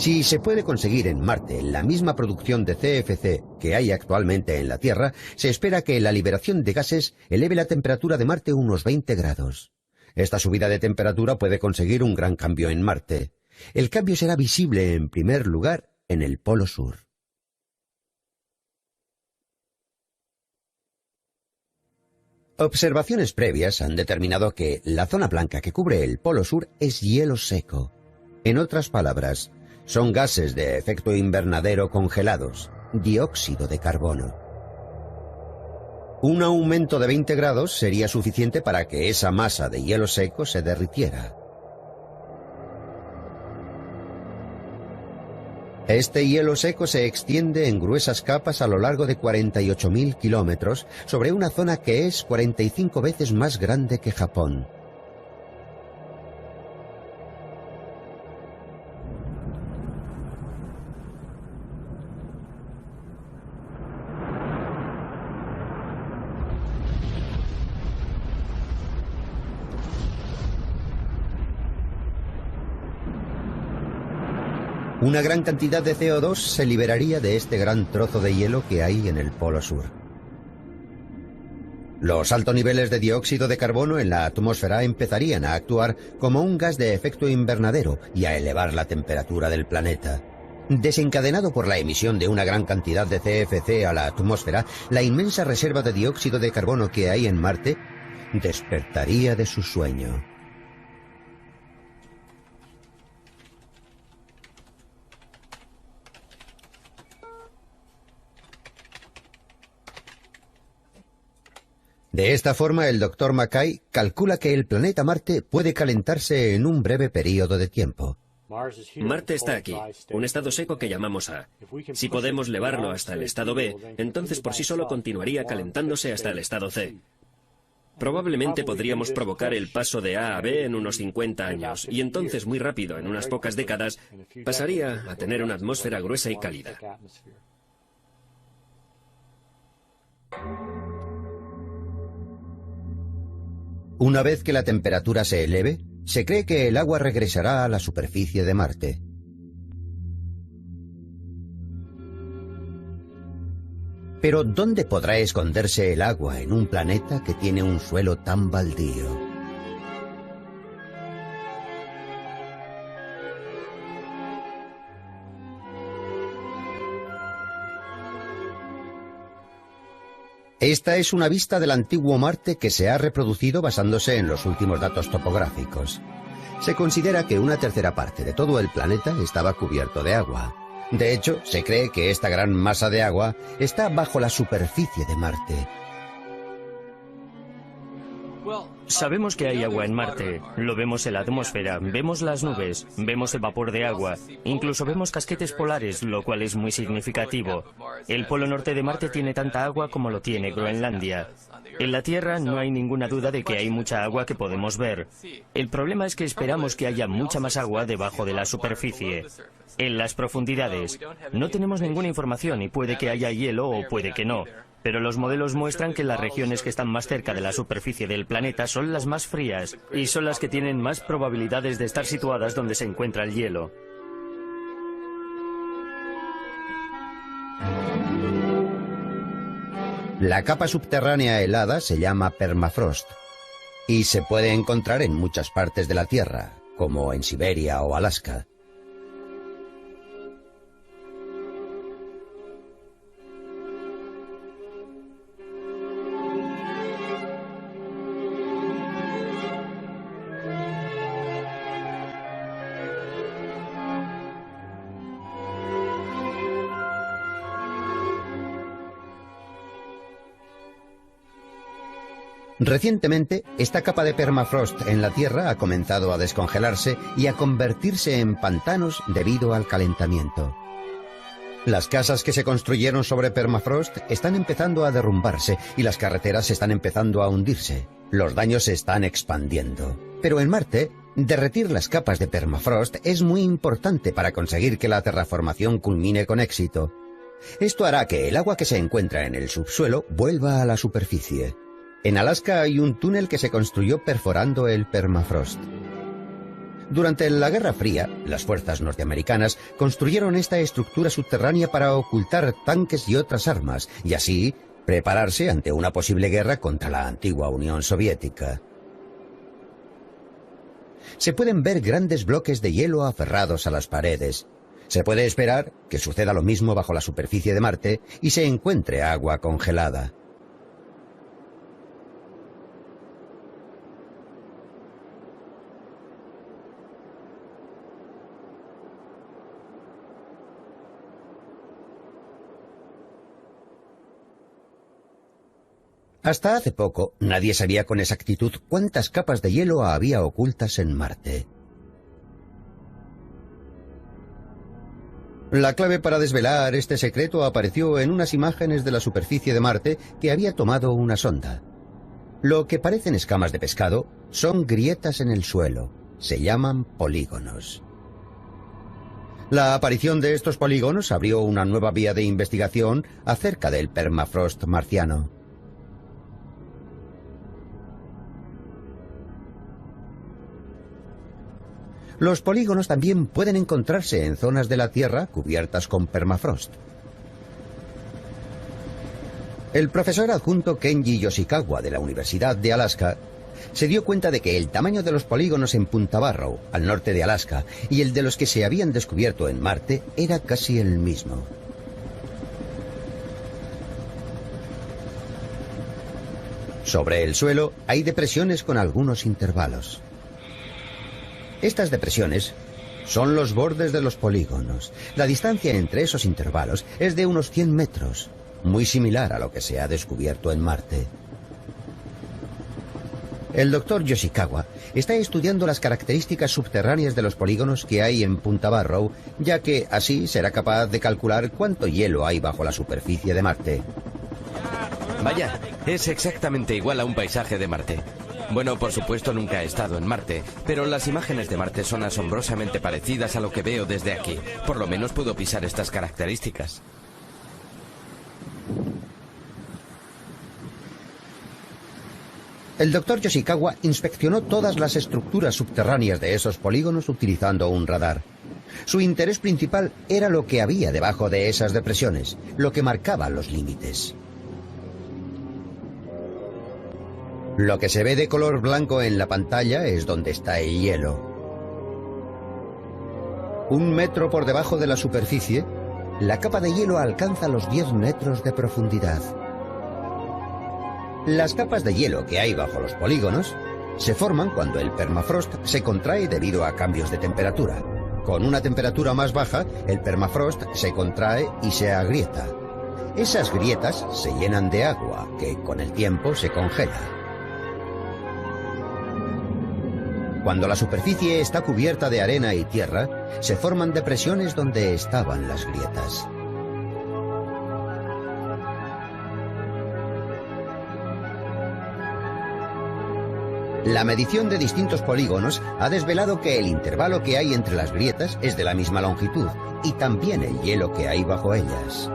S6: Si se puede conseguir en Marte la misma producción de CFC que hay actualmente en la Tierra, se espera que la liberación de gases eleve la temperatura de Marte unos 20 grados. Esta subida de temperatura puede conseguir un gran cambio en Marte. El cambio será visible en primer lugar en el Polo Sur. Observaciones previas han determinado que la zona blanca que cubre el Polo Sur es hielo seco. En otras palabras, son gases de efecto invernadero congelados, dióxido de carbono. Un aumento de 20 grados sería suficiente para que esa masa de hielo seco se derritiera. Este hielo seco se extiende en gruesas capas a lo largo de 48.000 kilómetros sobre una zona que es 45 veces más grande que Japón. Una gran cantidad de CO2 se liberaría de este gran trozo de hielo que hay en el Polo Sur. Los altos niveles de dióxido de carbono en la atmósfera empezarían a actuar como un gas de efecto invernadero y a elevar la temperatura del planeta. Desencadenado por la emisión de una gran cantidad de CFC a la atmósfera, la inmensa reserva de dióxido de carbono que hay en Marte despertaría de su sueño. De esta forma, el Dr. Mackay calcula que el planeta Marte puede calentarse en un breve periodo de tiempo.
S8: Marte está aquí, un estado seco que llamamos A. Si podemos elevarlo hasta el estado B, entonces por sí solo continuaría calentándose hasta el estado C. Probablemente podríamos provocar el paso de A a B en unos 50 años, y entonces muy rápido, en unas pocas décadas, pasaría a tener una atmósfera gruesa y cálida.
S6: Una vez que la temperatura se eleve, se cree que el agua regresará a la superficie de Marte. Pero ¿dónde podrá esconderse el agua en un planeta que tiene un suelo tan baldío? Esta es una vista del antiguo Marte que se ha reproducido basándose en los últimos datos topográficos. Se considera que una tercera parte de todo el planeta estaba cubierto de agua. De hecho, se cree que esta gran masa de agua está bajo la superficie de Marte.
S7: Sabemos que hay agua en Marte, lo vemos en la atmósfera, vemos las nubes, vemos el vapor de agua, incluso vemos casquetes polares, lo cual es muy significativo. El polo norte de Marte tiene tanta agua como lo tiene Groenlandia. En la Tierra no hay ninguna duda de que hay mucha agua que podemos ver. El problema es que esperamos que haya mucha más agua debajo de la superficie. En las profundidades no tenemos ninguna información y puede que haya hielo o puede que no. Pero los modelos muestran que las regiones que están más cerca de la superficie del planeta son las más frías y son las que tienen más probabilidades de estar situadas donde se encuentra el hielo.
S6: La capa subterránea helada se llama permafrost y se puede encontrar en muchas partes de la Tierra, como en Siberia o Alaska. Recientemente, esta capa de permafrost en la Tierra ha comenzado a descongelarse y a convertirse en pantanos debido al calentamiento. Las casas que se construyeron sobre permafrost están empezando a derrumbarse y las carreteras están empezando a hundirse. Los daños se están expandiendo. Pero en Marte, derretir las capas de permafrost es muy importante para conseguir que la terraformación culmine con éxito. Esto hará que el agua que se encuentra en el subsuelo vuelva a la superficie. En Alaska hay un túnel que se construyó perforando el permafrost. Durante la Guerra Fría, las fuerzas norteamericanas construyeron esta estructura subterránea para ocultar tanques y otras armas, y así prepararse ante una posible guerra contra la antigua Unión Soviética. Se pueden ver grandes bloques de hielo aferrados a las paredes. Se puede esperar que suceda lo mismo bajo la superficie de Marte y se encuentre agua congelada. Hasta hace poco, nadie sabía con exactitud cuántas capas de hielo había ocultas en Marte. La clave para desvelar este secreto apareció en unas imágenes de la superficie de Marte que había tomado una sonda. Lo que parecen escamas de pescado son grietas en el suelo. Se llaman polígonos. La aparición de estos polígonos abrió una nueva vía de investigación acerca del permafrost marciano. Los polígonos también pueden encontrarse en zonas de la Tierra cubiertas con permafrost. El profesor adjunto Kenji Yoshikawa de la Universidad de Alaska se dio cuenta de que el tamaño de los polígonos en Punta Barrow, al norte de Alaska, y el de los que se habían descubierto en Marte era casi el mismo. Sobre el suelo hay depresiones con algunos intervalos. Estas depresiones son los bordes de los polígonos. La distancia entre esos intervalos es de unos 100 metros, muy similar a lo que se ha descubierto en Marte. El doctor Yoshikawa está estudiando las características subterráneas de los polígonos que hay en Punta Barrow, ya que así será capaz de calcular cuánto hielo hay bajo la superficie de Marte.
S9: Vaya, es exactamente igual a un paisaje de Marte. Bueno, por supuesto nunca he estado en Marte, pero las imágenes de Marte son asombrosamente parecidas a lo que veo desde aquí. Por lo menos puedo pisar estas características.
S6: El doctor Yoshikawa inspeccionó todas las estructuras subterráneas de esos polígonos utilizando un radar. Su interés principal era lo que había debajo de esas depresiones, lo que marcaba los límites. Lo que se ve de color blanco en la pantalla es donde está el hielo. 1 metro por debajo de la superficie, la capa de hielo alcanza los 10 metros de profundidad. Las capas de hielo que hay bajo los polígonos se forman cuando el permafrost se contrae debido a cambios de temperatura. Con una temperatura más baja, el permafrost se contrae y se agrieta. Esas grietas se llenan de agua, que con el tiempo se congela. Cuando la superficie está cubierta de arena y tierra, se forman depresiones donde estaban las grietas. La medición de distintos polígonos ha desvelado que el intervalo que hay entre las grietas es de la misma longitud, y también el hielo que hay bajo ellas.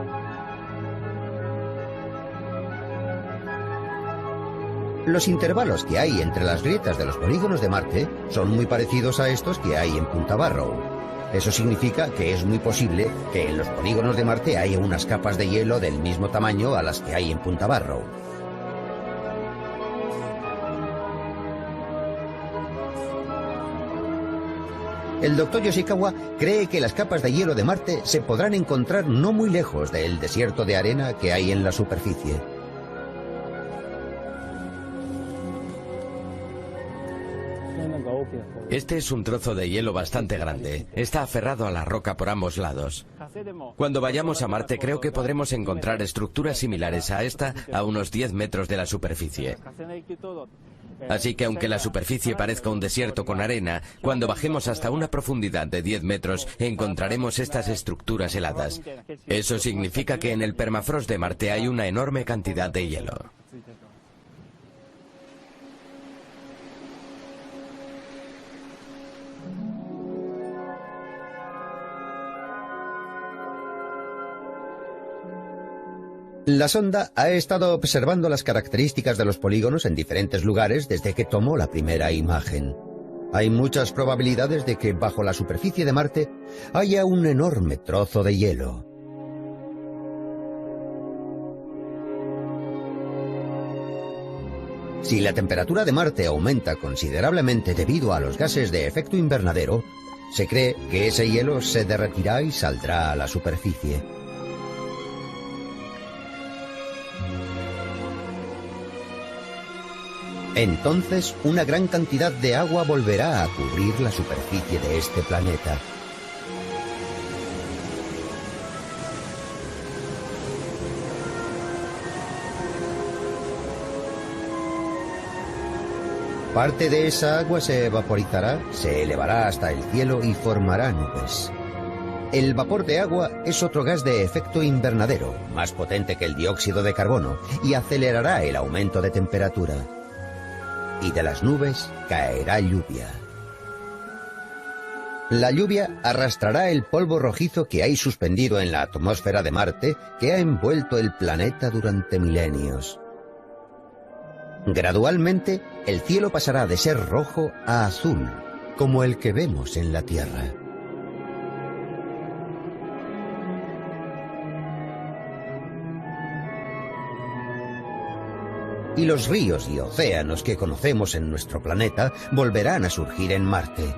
S6: Los intervalos que hay entre las grietas de los polígonos de Marte son muy parecidos a estos que hay en Punta Barrow. Eso significa que es muy posible que en los polígonos de Marte haya unas capas de hielo del mismo tamaño a las que hay en Punta Barrow. El doctor Yoshikawa cree que las capas de hielo de Marte se podrán encontrar no muy lejos del desierto de arena que hay en la superficie.
S9: Este es un trozo de hielo bastante grande. Está aferrado a la roca por ambos lados. Cuando vayamos a Marte creo que podremos encontrar estructuras similares a esta a unos 10 metros de la superficie. Así que aunque la superficie parezca un desierto con arena, cuando bajemos hasta una profundidad de 10 metros encontraremos estas estructuras heladas. Eso significa que en el permafrost de Marte hay una enorme cantidad de hielo.
S6: La sonda ha estado observando las características de los polígonos en diferentes lugares desde que tomó la primera imagen. Hay muchas probabilidades de que bajo la superficie de Marte haya un enorme trozo de hielo. Si la temperatura de Marte aumenta considerablemente debido a los gases de efecto invernadero, se cree que ese hielo se derretirá y saldrá a la superficie. Entonces, una gran cantidad de agua volverá a cubrir la superficie de este planeta. Parte de esa agua se evaporizará, se elevará hasta el cielo y formará nubes. El vapor de agua es otro gas de efecto invernadero, más potente que el dióxido de carbono, y acelerará el aumento de temperatura. Y de las nubes caerá lluvia. La lluvia arrastrará el polvo rojizo que hay suspendido en la atmósfera de Marte, que ha envuelto el planeta durante milenios. Gradualmente, el cielo pasará de ser rojo a azul, como el que vemos en la Tierra. Y los ríos y océanos que conocemos en nuestro planeta volverán a surgir en Marte.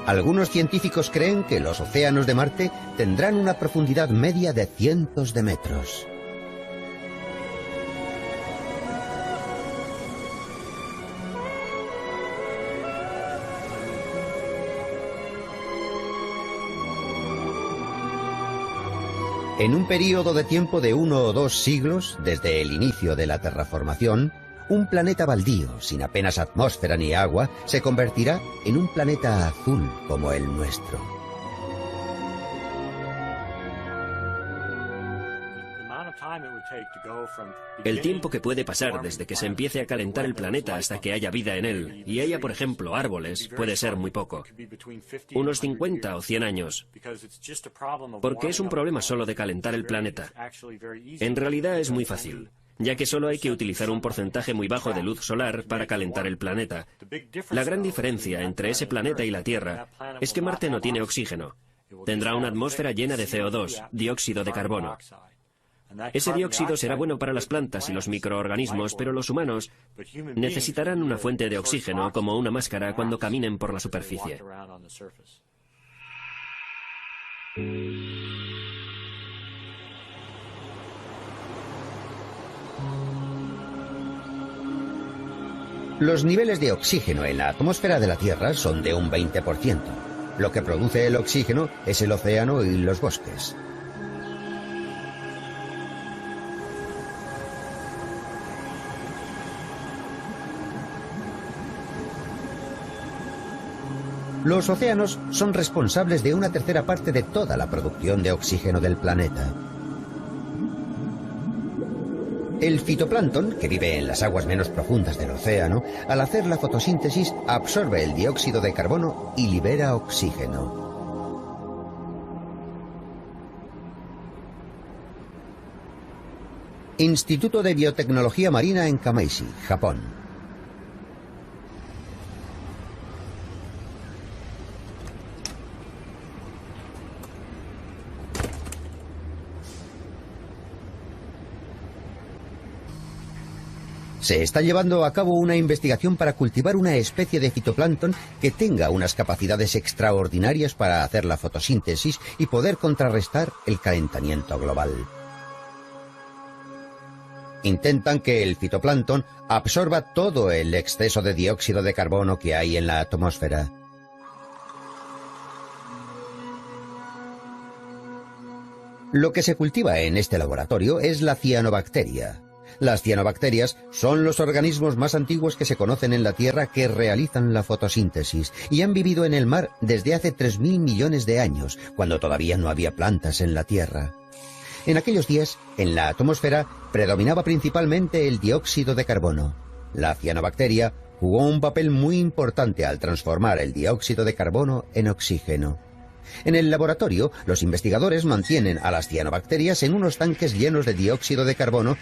S6: Algunos científicos creen que los océanos de Marte tendrán una profundidad media de cientos de metros. En un período de tiempo de 1 o 2 siglos, desde el inicio de la terraformación, un planeta baldío, sin apenas atmósfera ni agua, se convertirá en un planeta azul como el nuestro.
S8: El tiempo que puede pasar desde que se empiece a calentar el planeta hasta que haya vida en él, y haya, por ejemplo, árboles, puede ser muy poco. Unos 50 o 100 años. Porque es un problema solo de calentar el planeta. En realidad es muy fácil, ya que solo hay que utilizar un porcentaje muy bajo de luz solar para calentar el planeta. La gran diferencia entre ese planeta y la Tierra es que Marte no tiene oxígeno. Tendrá una atmósfera llena de CO2, dióxido de carbono. Ese dióxido será bueno para las plantas y los microorganismos, pero los humanos necesitarán una fuente de oxígeno como una máscara cuando caminen por la superficie.
S6: Los niveles de oxígeno en la atmósfera de la Tierra son de un 20%. Lo que produce el oxígeno es el océano y los bosques. Los océanos son responsables de una tercera parte de toda la producción de oxígeno del planeta. El fitoplancton, que vive en las aguas menos profundas del océano, al hacer la fotosíntesis absorbe el dióxido de carbono y libera oxígeno. Instituto de Biotecnología Marina en Kamaishi, Japón. Se está llevando a cabo una investigación para cultivar una especie de fitoplancton que tenga unas capacidades extraordinarias para hacer la fotosíntesis y poder contrarrestar el calentamiento global. Intentan que el fitoplancton absorba todo el exceso de dióxido de carbono que hay en la atmósfera. Lo que se cultiva en este laboratorio es la cianobacteria. Las cianobacterias son los organismos más antiguos que se conocen en la Tierra que realizan la fotosíntesis y han vivido en el mar desde hace 3.000 millones de años, cuando todavía no había plantas en la Tierra. En aquellos días, en la atmósfera, predominaba principalmente el dióxido de carbono. La cianobacteria jugó un papel muy importante al transformar el dióxido de carbono en oxígeno. En el laboratorio, los investigadores mantienen a las cianobacterias en unos tanques llenos de dióxido de carbono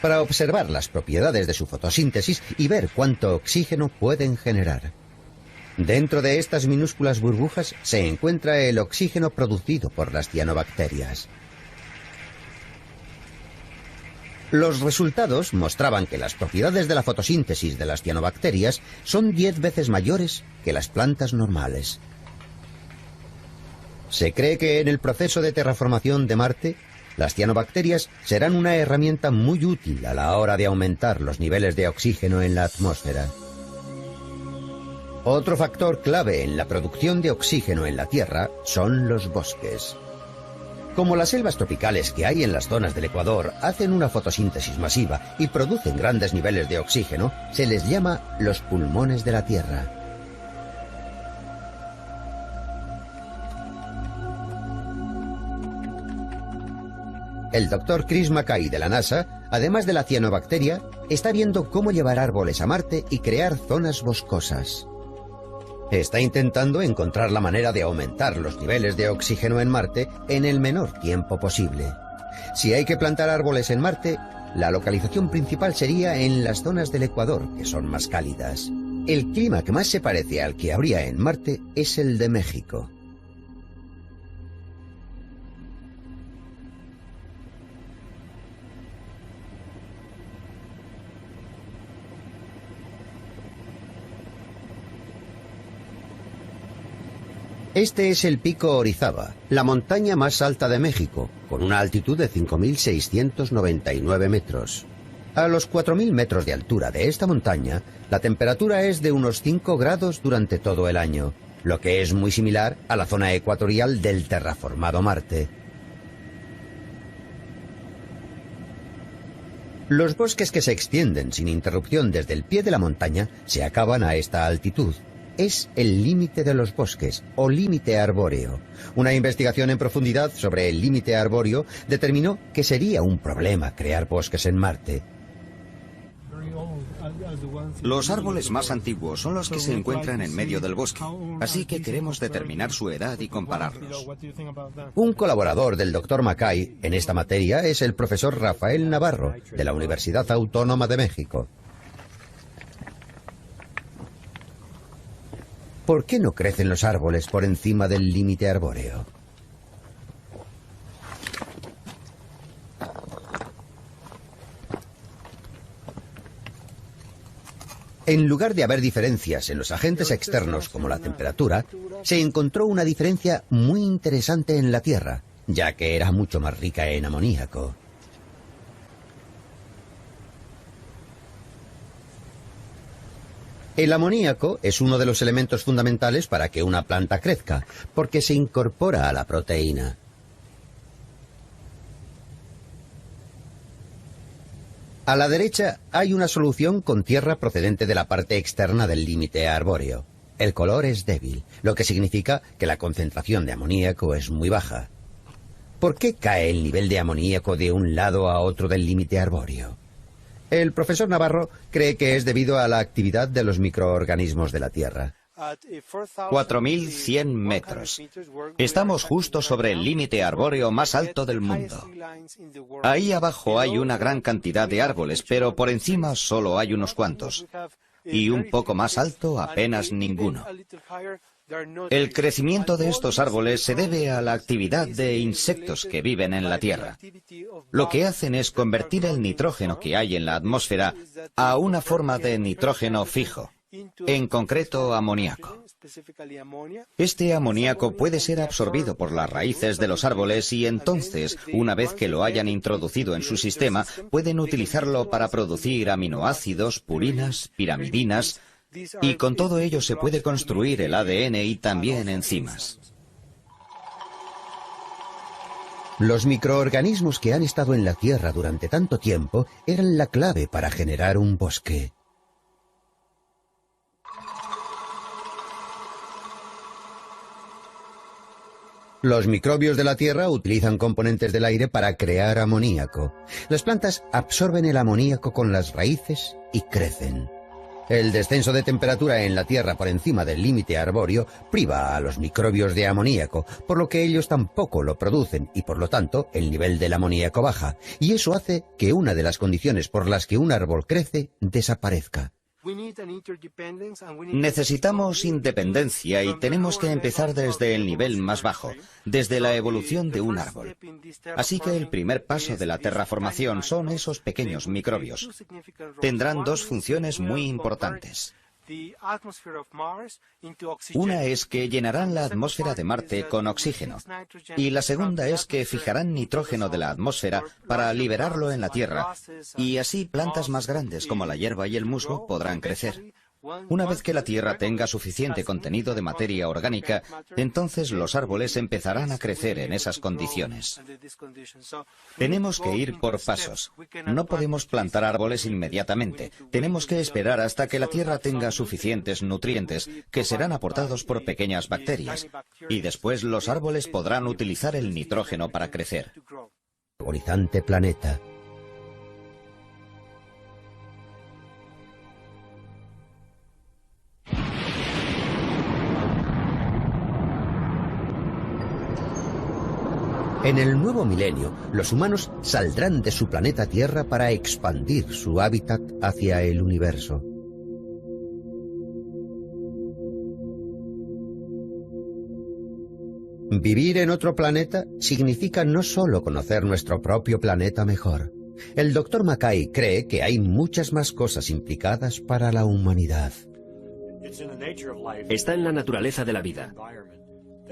S6: para observar las propiedades de su fotosíntesis y ver cuánto oxígeno pueden generar. Dentro de estas minúsculas burbujas se encuentra el oxígeno producido por las cianobacterias. Los resultados mostraban que las propiedades de la fotosíntesis de las cianobacterias son 10 veces mayores que las plantas normales. Se cree que en el proceso de terraformación de Marte, las cianobacterias serán una herramienta muy útil a la hora de aumentar los niveles de oxígeno en la atmósfera. Otro factor clave en la producción de oxígeno en la Tierra son los bosques. Como las selvas tropicales que hay en las zonas del Ecuador hacen una fotosíntesis masiva y producen grandes niveles de oxígeno, se les llama los pulmones de la Tierra. El Dr. Chris Mackay de la NASA, además de la cianobacteria, está viendo cómo llevar árboles a Marte y crear zonas boscosas. Está intentando encontrar la manera de aumentar los niveles de oxígeno en Marte en el menor tiempo posible. Si hay que plantar árboles en Marte, la localización principal sería en las zonas del Ecuador, que son más cálidas. El clima que más se parece al que habría en Marte es el de México. Este es el Pico Orizaba, la montaña más alta de México, con una altitud de 5.699 metros. A los 4.000 metros de altura de esta montaña, la temperatura es de unos 5 grados durante todo el año, lo que es muy similar a la zona ecuatorial del terraformado Marte. Los bosques que se extienden sin interrupción desde el pie de la montaña se acaban a esta altitud. Es el límite de los bosques, o límite arbóreo. Una investigación en profundidad sobre el límite arbóreo determinó que sería un problema crear bosques en Marte.
S10: Los árboles más antiguos son los que se encuentran en medio del bosque, así que queremos determinar su edad y compararlos.
S6: Un colaborador del Dr. Mackay en esta materia es el profesor Rafael Navarro, de la Universidad Autónoma de México. ¿Por qué no crecen los árboles por encima del límite arbóreo? En lugar de haber diferencias en los agentes externos como la temperatura, se encontró una diferencia muy interesante en la Tierra, ya que era mucho más rica en amoníaco. El amoníaco es uno de los elementos fundamentales para que una planta crezca, porque se incorpora a la proteína. A la derecha hay una solución con tierra procedente de la parte externa del límite arbóreo. El color es débil, lo que significa que la concentración de amoníaco es muy baja. ¿Por qué cae el nivel de amoníaco de un lado a otro del límite arbóreo? El profesor Navarro cree que es debido a la actividad de los microorganismos de la Tierra.
S10: 4.100 metros. Estamos justo sobre el límite arbóreo más alto del mundo. Ahí abajo hay una gran cantidad de árboles, pero por encima solo hay unos cuantos. Y un poco más alto, apenas ninguno. El crecimiento de estos árboles se debe a la actividad de insectos que viven en la Tierra. Lo que hacen es convertir el nitrógeno que hay en la atmósfera a una forma de nitrógeno fijo, en concreto amoníaco. Este amoníaco puede ser absorbido por las raíces de los árboles y entonces, una vez que lo hayan introducido en su sistema, pueden utilizarlo para producir aminoácidos, purinas, pirimidinas, y con todo ello se puede construir el ADN y también enzimas.
S6: Los microorganismos que han estado en la Tierra durante tanto tiempo eran la clave para generar un bosque. Los microbios de la Tierra utilizan componentes del aire para crear amoníaco. Las plantas absorben el amoníaco con las raíces y crecen. El descenso de temperatura en la Tierra por encima del límite arbóreo priva a los microbios de amoníaco, por lo que ellos tampoco lo producen y por lo tanto el nivel del amoníaco baja, y eso hace que una de las condiciones por las que un árbol crece desaparezca.
S10: Necesitamos independencia y tenemos que empezar desde el nivel más bajo, desde la evolución de un árbol. Así que el primer paso de la terraformación son esos pequeños microbios. Tendrán dos funciones muy importantes. Una es que llenarán la atmósfera de Marte con oxígeno, y la segunda es que fijarán nitrógeno de la atmósfera para liberarlo en la Tierra, y así plantas más grandes como la hierba y el musgo podrán crecer. Una vez que la Tierra tenga suficiente contenido de materia orgánica, entonces los árboles empezarán a crecer en esas condiciones. Tenemos que ir por pasos. No podemos plantar árboles inmediatamente. Tenemos que esperar hasta que la Tierra tenga suficientes nutrientes, que serán aportados por pequeñas bacterias. Y después los árboles podrán utilizar el nitrógeno para crecer.
S6: Agonizante planeta. En el nuevo milenio, los humanos saldrán de su planeta Tierra para expandir su hábitat hacia el universo. Vivir en otro planeta significa no solo conocer nuestro propio planeta mejor. El Dr. Mackay cree que hay muchas más cosas implicadas para la humanidad.
S8: Está en la naturaleza de la vida.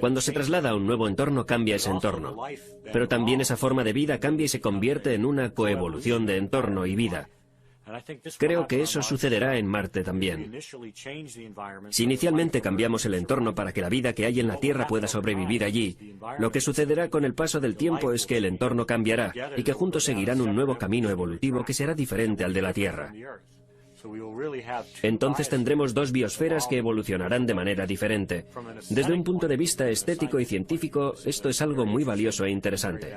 S8: Cuando se traslada a un nuevo entorno, cambia ese entorno. Pero también esa forma de vida cambia y se convierte en una coevolución de entorno y vida. Creo que eso sucederá en Marte también. Si inicialmente cambiamos el entorno para que la vida que hay en la Tierra pueda sobrevivir allí, lo que sucederá con el paso del tiempo es que el entorno cambiará y que juntos seguirán un nuevo camino evolutivo que será diferente al de la Tierra. Entonces tendremos dos biosferas que evolucionarán de manera diferente. Desde un punto de vista estético y científico, esto es algo muy valioso e interesante.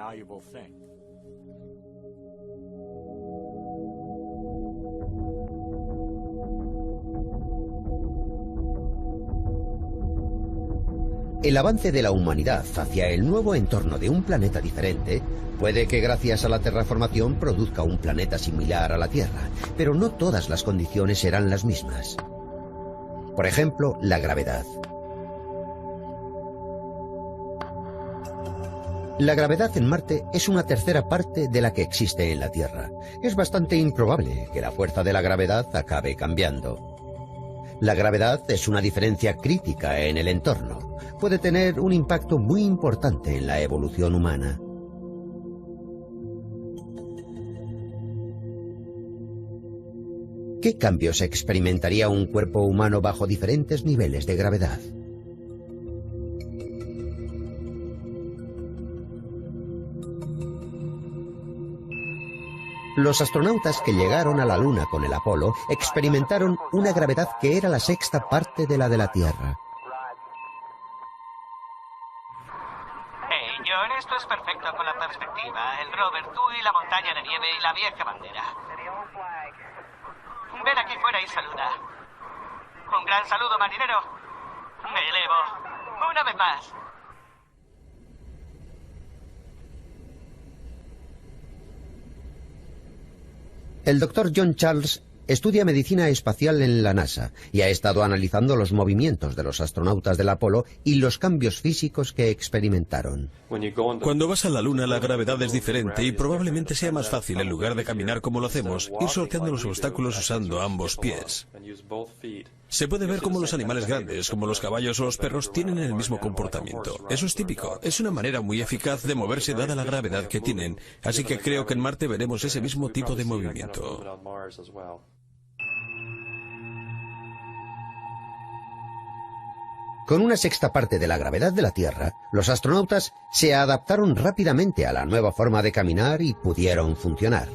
S6: El avance de la humanidad hacia el nuevo entorno de un planeta diferente puede que gracias a la terraformación produzca un planeta similar a la Tierra, pero no todas las condiciones serán las mismas. Por ejemplo, la gravedad. La gravedad en Marte es una tercera parte de la que existe en la Tierra. Es bastante improbable que la fuerza de la gravedad acabe cambiando. La gravedad es una diferencia crítica en el entorno. Puede tener un impacto muy importante en la evolución humana. ¿Qué cambios experimentaría un cuerpo humano bajo diferentes niveles de gravedad? Los astronautas que llegaron a la Luna con el Apolo experimentaron una gravedad que era la sexta parte de la de la Tierra.
S11: Hey, John, esto es perfecto con la perspectiva. El rover, tú y la montaña de nieve y la vieja bandera. Ven aquí fuera y saluda. Un gran saludo, marinero. Me elevo. Una vez más.
S6: El Dr. John Charles estudia medicina espacial en la NASA y ha estado analizando los movimientos de los astronautas del Apolo y los cambios físicos que experimentaron.
S12: Cuando vas a la Luna, la gravedad es diferente y probablemente sea más fácil, en lugar de caminar como lo hacemos, ir sorteando los obstáculos usando ambos pies. Se puede ver cómo los animales grandes, como los caballos o los perros, tienen el mismo comportamiento. Eso es típico. Es una manera muy eficaz de moverse dada la gravedad que tienen. Así que creo que en Marte veremos ese mismo tipo de movimiento.
S6: Con una sexta parte de la gravedad de la Tierra, los astronautas se adaptaron rápidamente a la nueva forma de caminar y pudieron funcionar.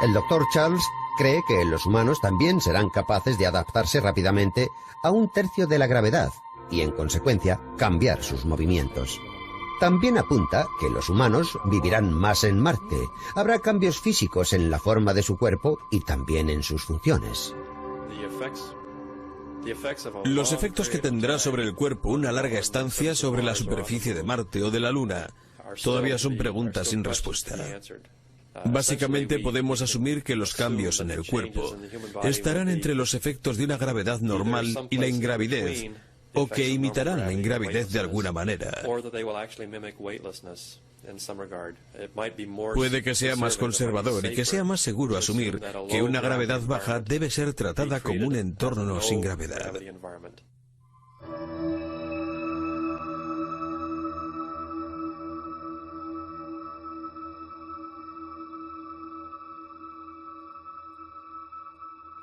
S6: El Dr. Charles cree que los humanos también serán capaces de adaptarse rápidamente a un tercio de la gravedad y, en consecuencia, cambiar sus movimientos. También apunta que los humanos vivirán más en Marte. Habrá cambios físicos en la forma de su cuerpo y también en sus funciones.
S12: Los efectos que tendrá sobre el cuerpo una larga estancia sobre la superficie de Marte o de la Luna todavía son preguntas sin respuesta. Básicamente podemos asumir que los cambios en el cuerpo estarán entre los efectos de una gravedad normal y la ingravidez, o que imitarán la ingravidez de alguna manera. Puede que sea más conservador y que sea más seguro asumir que una gravedad baja debe ser tratada como un entorno sin gravedad.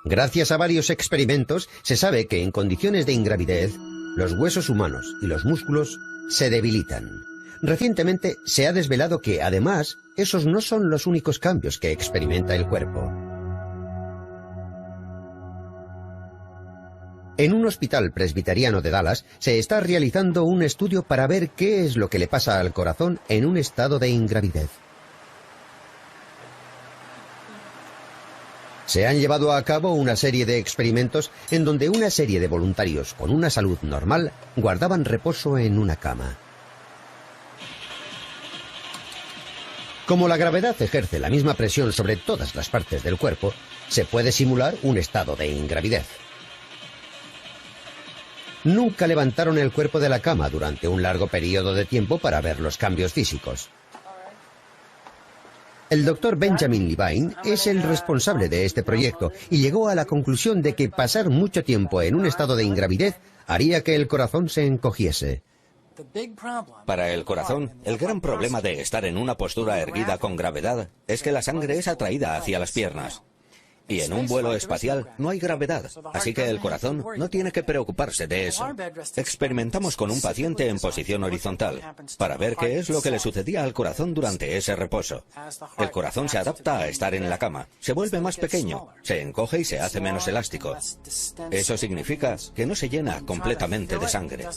S6: Gracias a varios experimentos, se sabe que en condiciones de ingravidez, los huesos humanos y los músculos se debilitan. Recientemente se ha desvelado que, además, esos no son los únicos cambios que experimenta el cuerpo. En un hospital presbiteriano de Dallas se está realizando un estudio para ver qué es lo que le pasa al corazón en un estado de ingravidez. Se han llevado a cabo una serie de experimentos en donde una serie de voluntarios con una salud normal guardaban reposo en una cama. Como la gravedad ejerce la misma presión sobre todas las partes del cuerpo, se puede simular un estado de ingravidez. Nunca levantaron el cuerpo de la cama durante un largo periodo de tiempo para ver los cambios físicos. El doctor Benjamin Levine es el responsable de este proyecto y llegó a la conclusión de que pasar mucho tiempo en un estado de ingravidez haría que el corazón se encogiese.
S13: Para el corazón, el gran problema de estar en una postura erguida con gravedad es que la sangre es atraída hacia las piernas. Y en un vuelo espacial no hay gravedad, así que el corazón no tiene que preocuparse de eso. Experimentamos con un paciente en posición horizontal para ver qué es lo que le sucedía al corazón durante ese reposo. El corazón se adapta a estar en la cama, se vuelve más pequeño, se encoge y se hace menos elástico. Eso significa que no se llena completamente de sangre.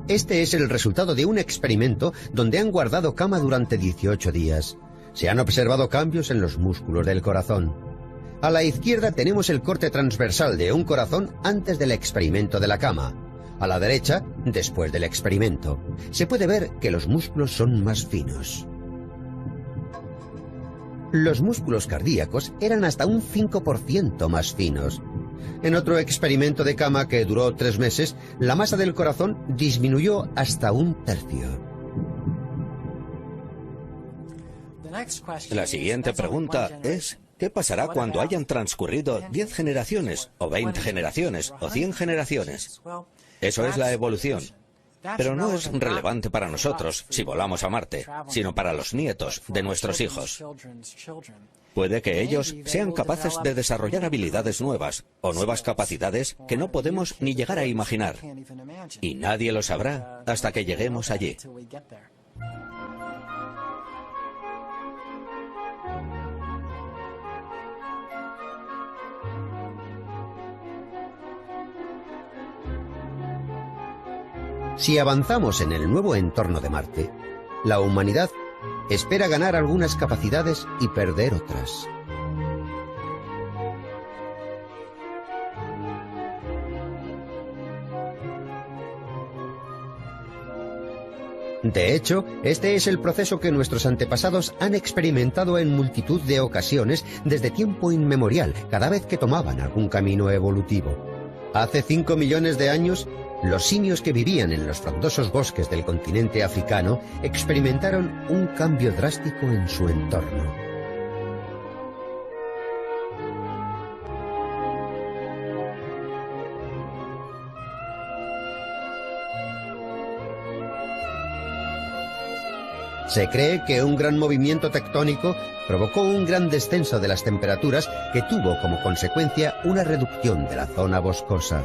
S6: Este es el resultado de un experimento donde han guardado cama durante 18 días. Se han observado cambios en los músculos del corazón. A la izquierda tenemos el corte transversal de un corazón antes del experimento de la cama. A la derecha, después del experimento. Se puede ver que los músculos son más finos. Los músculos cardíacos eran hasta un 5% más finos. En otro experimento de cama que duró 3 meses, la masa del corazón disminuyó hasta 1/3.
S13: La siguiente pregunta es, ¿qué pasará cuando hayan transcurrido 10 generaciones, o 20 generaciones, o 100 generaciones? Eso es la evolución. Pero no es relevante para nosotros si volamos a Marte, sino para los nietos de nuestros hijos. Puede que ellos sean capaces de desarrollar habilidades nuevas, o nuevas capacidades que no podemos ni llegar a imaginar. Y nadie lo sabrá hasta que lleguemos allí.
S6: Si avanzamos en el nuevo entorno de Marte, la humanidad espera ganar algunas capacidades y perder otras. De hecho, este es el proceso que nuestros antepasados han experimentado en multitud de ocasiones desde tiempo inmemorial, cada vez que tomaban algún camino evolutivo. Hace 5 millones de años, los simios que vivían en los frondosos bosques del continente africano experimentaron un cambio drástico en su entorno. Se cree que un gran movimiento tectónico provocó un gran descenso de las temperaturas que tuvo como consecuencia una reducción de la zona boscosa.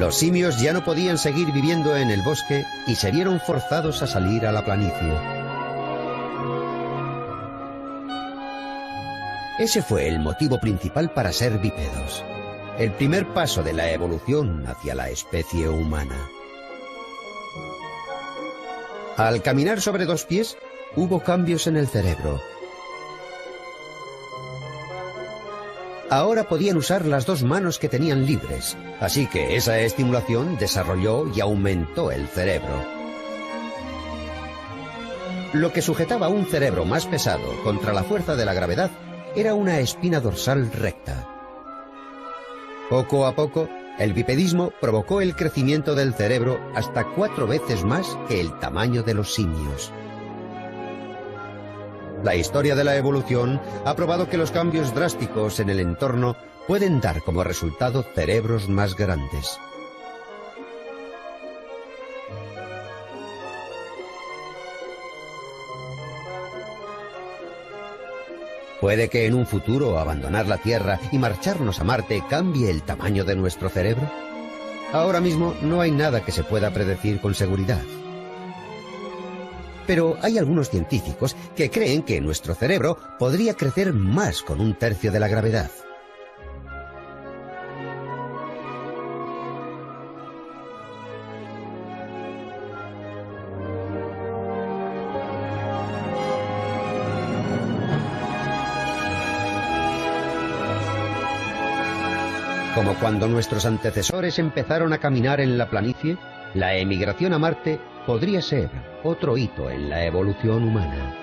S6: Los simios ya no podían seguir viviendo en el bosque y se vieron forzados a salir a la planicie. Ese fue el motivo principal para ser bípedos, el primer paso de la evolución hacia la especie humana. Al caminar sobre dos pies, hubo cambios en el cerebro. Ahora podían usar las dos manos que tenían libres, así que esa estimulación desarrolló y aumentó el cerebro. Lo que sujetaba un cerebro más pesado contra la fuerza de la gravedad era una espina dorsal recta. Poco a poco, el bipedismo provocó el crecimiento del cerebro hasta 4 veces más que el tamaño de los simios. La historia de la evolución ha probado que los cambios drásticos en el entorno pueden dar como resultado cerebros más grandes. ¿Puede que en un futuro abandonar la Tierra y marcharnos a Marte cambie el tamaño de nuestro cerebro? Ahora mismo no hay nada que se pueda predecir con seguridad. Pero hay algunos científicos que creen que nuestro cerebro podría crecer más con 1/3 de la gravedad. Como cuando nuestros antecesores empezaron a caminar en la planicie, la emigración a Marte podría ser otro hito en la evolución humana.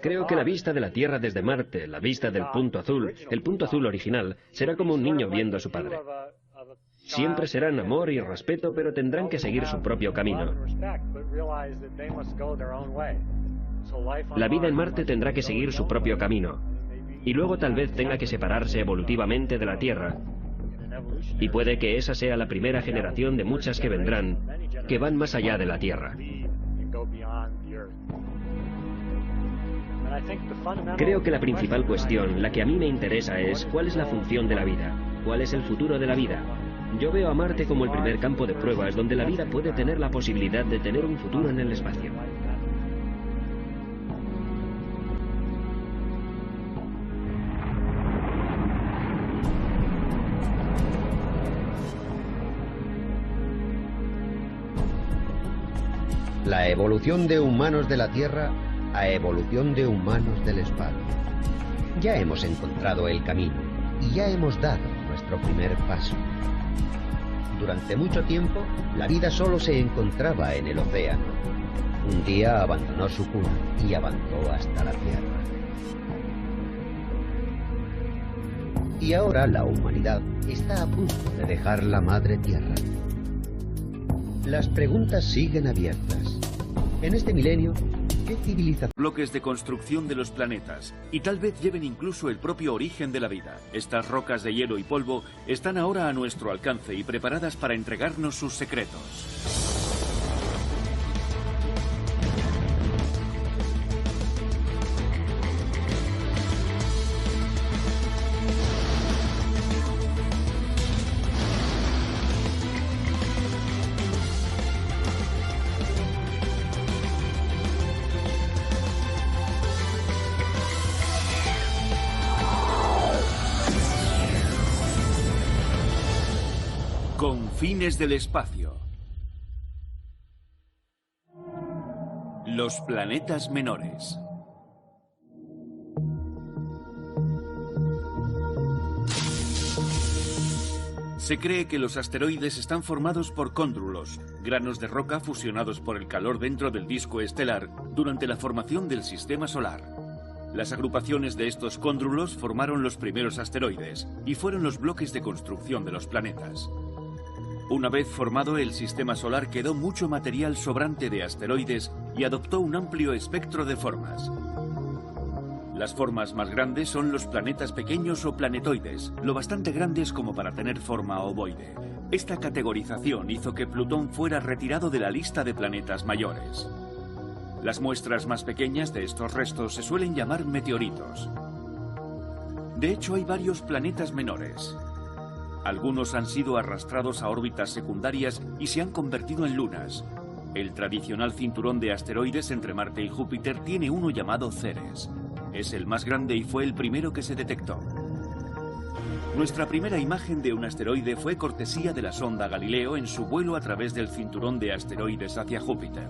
S8: Creo que la vista de la Tierra desde Marte, la vista del punto azul, el punto azul original, será como un niño viendo a su padre. Siempre serán amor y respeto, pero tendrán que seguir su propio camino. La vida en Marte tendrá que seguir su propio camino. Y luego tal vez tenga que separarse evolutivamente de la Tierra. Y puede que esa sea la primera generación de muchas que vendrán, que van más allá de la Tierra. Creo que la principal cuestión, la que a mí me interesa, es ¿cuál es la función de la vida? ¿Cuál es el futuro de la vida? Yo veo a Marte como el primer campo de pruebas donde la vida puede tener la posibilidad de tener un futuro en el espacio.
S6: La evolución de humanos de la Tierra a evolución de humanos del espacio. Ya hemos encontrado el camino y ya hemos dado nuestro primer paso. Durante mucho tiempo, la vida solo se encontraba en el océano. Un día abandonó su cuna y avanzó hasta la Tierra. Y ahora la humanidad está a punto de dejar la madre Tierra. Las preguntas siguen abiertas. En este milenio, ¿qué civilización?
S1: Bloques de construcción de los planetas, y tal vez lleven incluso el propio origen de la vida. Estas rocas de hielo y polvo están ahora a nuestro alcance y preparadas para entregarnos sus secretos. Confines del espacio. Los planetas menores. Se cree que los asteroides están formados por cóndrulos, granos de roca fusionados por el calor dentro del disco estelar durante la formación del sistema solar. Las agrupaciones de estos cóndrulos formaron los primeros asteroides y fueron los bloques de construcción de los planetas. Una vez formado el sistema solar quedó mucho material sobrante de asteroides y adoptó un amplio espectro de formas. Las formas más grandes son los planetas pequeños o planetoides, lo bastante grandes como para tener forma ovoide. Esta categorización hizo que Plutón fuera retirado de la lista de planetas mayores. Las muestras más pequeñas de estos restos se suelen llamar meteoritos. De hecho, hay varios planetas menores. Algunos han sido arrastrados a órbitas secundarias y se han convertido en lunas. El tradicional cinturón de asteroides entre Marte y Júpiter tiene uno llamado Ceres. Es el más grande y fue el primero que se detectó. Nuestra primera imagen de un asteroide fue cortesía de la sonda Galileo en su vuelo a través del cinturón de asteroides hacia Júpiter.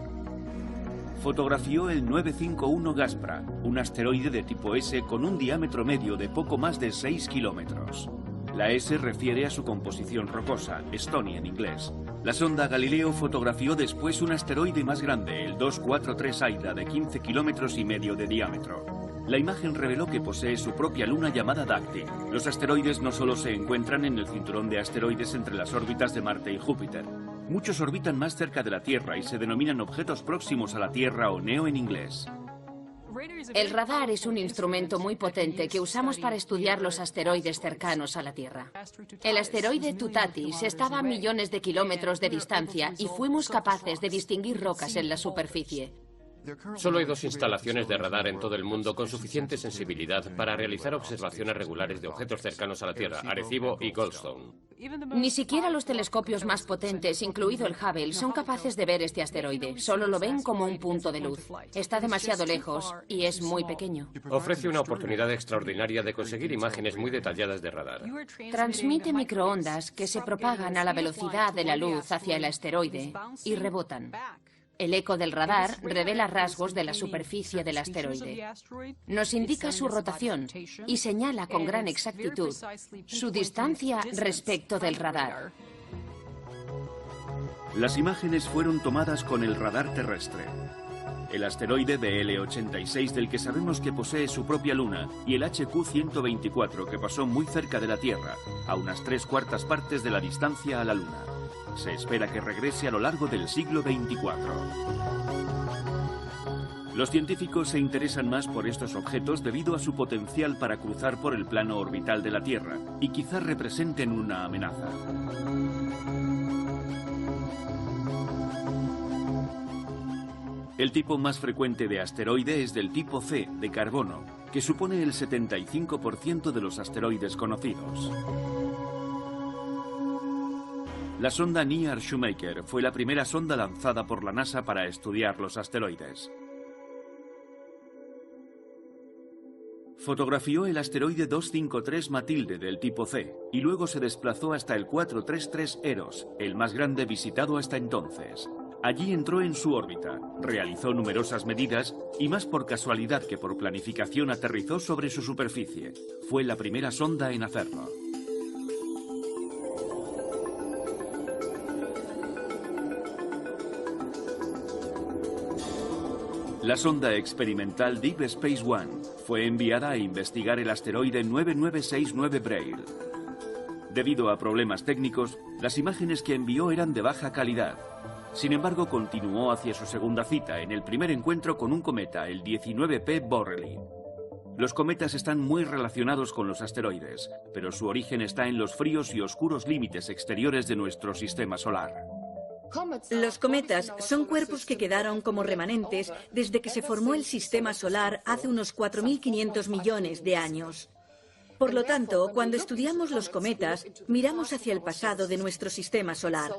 S1: Fotografió el 951 Gaspra, un asteroide de tipo S con un diámetro medio de poco más de 6 kilómetros. La S refiere a su composición rocosa, Stony en inglés. La sonda Galileo fotografió después un asteroide más grande, el 243 Aida, de 15 kilómetros y medio de diámetro. La imagen reveló que posee su propia luna llamada Dactyl. Los asteroides no solo se encuentran en el cinturón de asteroides entre las órbitas de Marte y Júpiter. Muchos orbitan más cerca de la Tierra y se denominan objetos próximos a la Tierra o NEO en inglés.
S5: El radar es un instrumento muy potente que usamos para estudiar los asteroides cercanos a la Tierra. El asteroide Tutatis estaba a millones de kilómetros de distancia y fuimos capaces de distinguir rocas en la superficie.
S14: Solo hay 2 instalaciones de radar en todo el mundo con suficiente sensibilidad para realizar observaciones regulares de objetos cercanos a la Tierra, Arecibo y Goldstone.
S5: Ni siquiera los telescopios más potentes, incluido el Hubble, son capaces de ver este asteroide. Solo lo ven como un punto de luz. Está demasiado lejos y es muy pequeño.
S14: Ofrece una oportunidad extraordinaria de conseguir imágenes muy detalladas de radar.
S5: Transmite microondas que se propagan a la velocidad de la luz hacia el asteroide y rebotan. El eco del radar revela rasgos de la superficie del asteroide. Nos indica su rotación y señala con gran exactitud su distancia respecto del radar.
S1: Las imágenes fueron tomadas con el radar terrestre. El asteroide BL-86 del que sabemos que posee su propia luna y el HQ-124 que pasó muy cerca de la Tierra, a unas 3/4 partes de la distancia a la luna. Se espera que regrese a lo largo del siglo XXIV. Los científicos se interesan más por estos objetos debido a su potencial para cruzar por el plano orbital de la Tierra y quizás representen una amenaza. El tipo más frecuente de asteroide es del tipo C, de carbono, que supone el 75% de los asteroides conocidos. La sonda NEAR Shoemaker fue la primera sonda lanzada por la NASA para estudiar los asteroides. Fotografió el asteroide 253 Matilde del tipo C y luego se desplazó hasta el 433 Eros, el más grande visitado hasta entonces. Allí entró en su órbita, realizó numerosas medidas y más por casualidad que por planificación aterrizó sobre su superficie. Fue la primera sonda en hacerlo. La sonda experimental Deep Space One fue enviada a investigar el asteroide 9969 Braille. Debido a problemas técnicos, las imágenes que envió eran de baja calidad. Sin embargo, continuó hacia su segunda cita en el primer encuentro con un cometa, el 19P Borrelly. Los cometas están muy relacionados con los asteroides, pero su origen está en los fríos y oscuros límites exteriores de nuestro sistema solar.
S15: Los cometas son cuerpos que quedaron como remanentes desde que se formó el sistema solar hace unos 4.500 millones de años. Por lo tanto, cuando estudiamos los cometas, miramos hacia el pasado de nuestro sistema solar.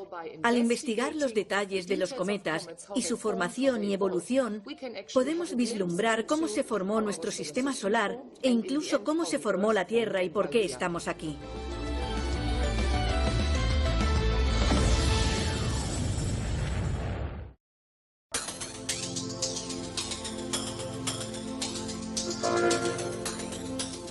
S15: Al investigar los detalles de los cometas y su formación y evolución, podemos vislumbrar cómo se formó nuestro sistema solar e incluso cómo se formó la Tierra y por qué estamos aquí.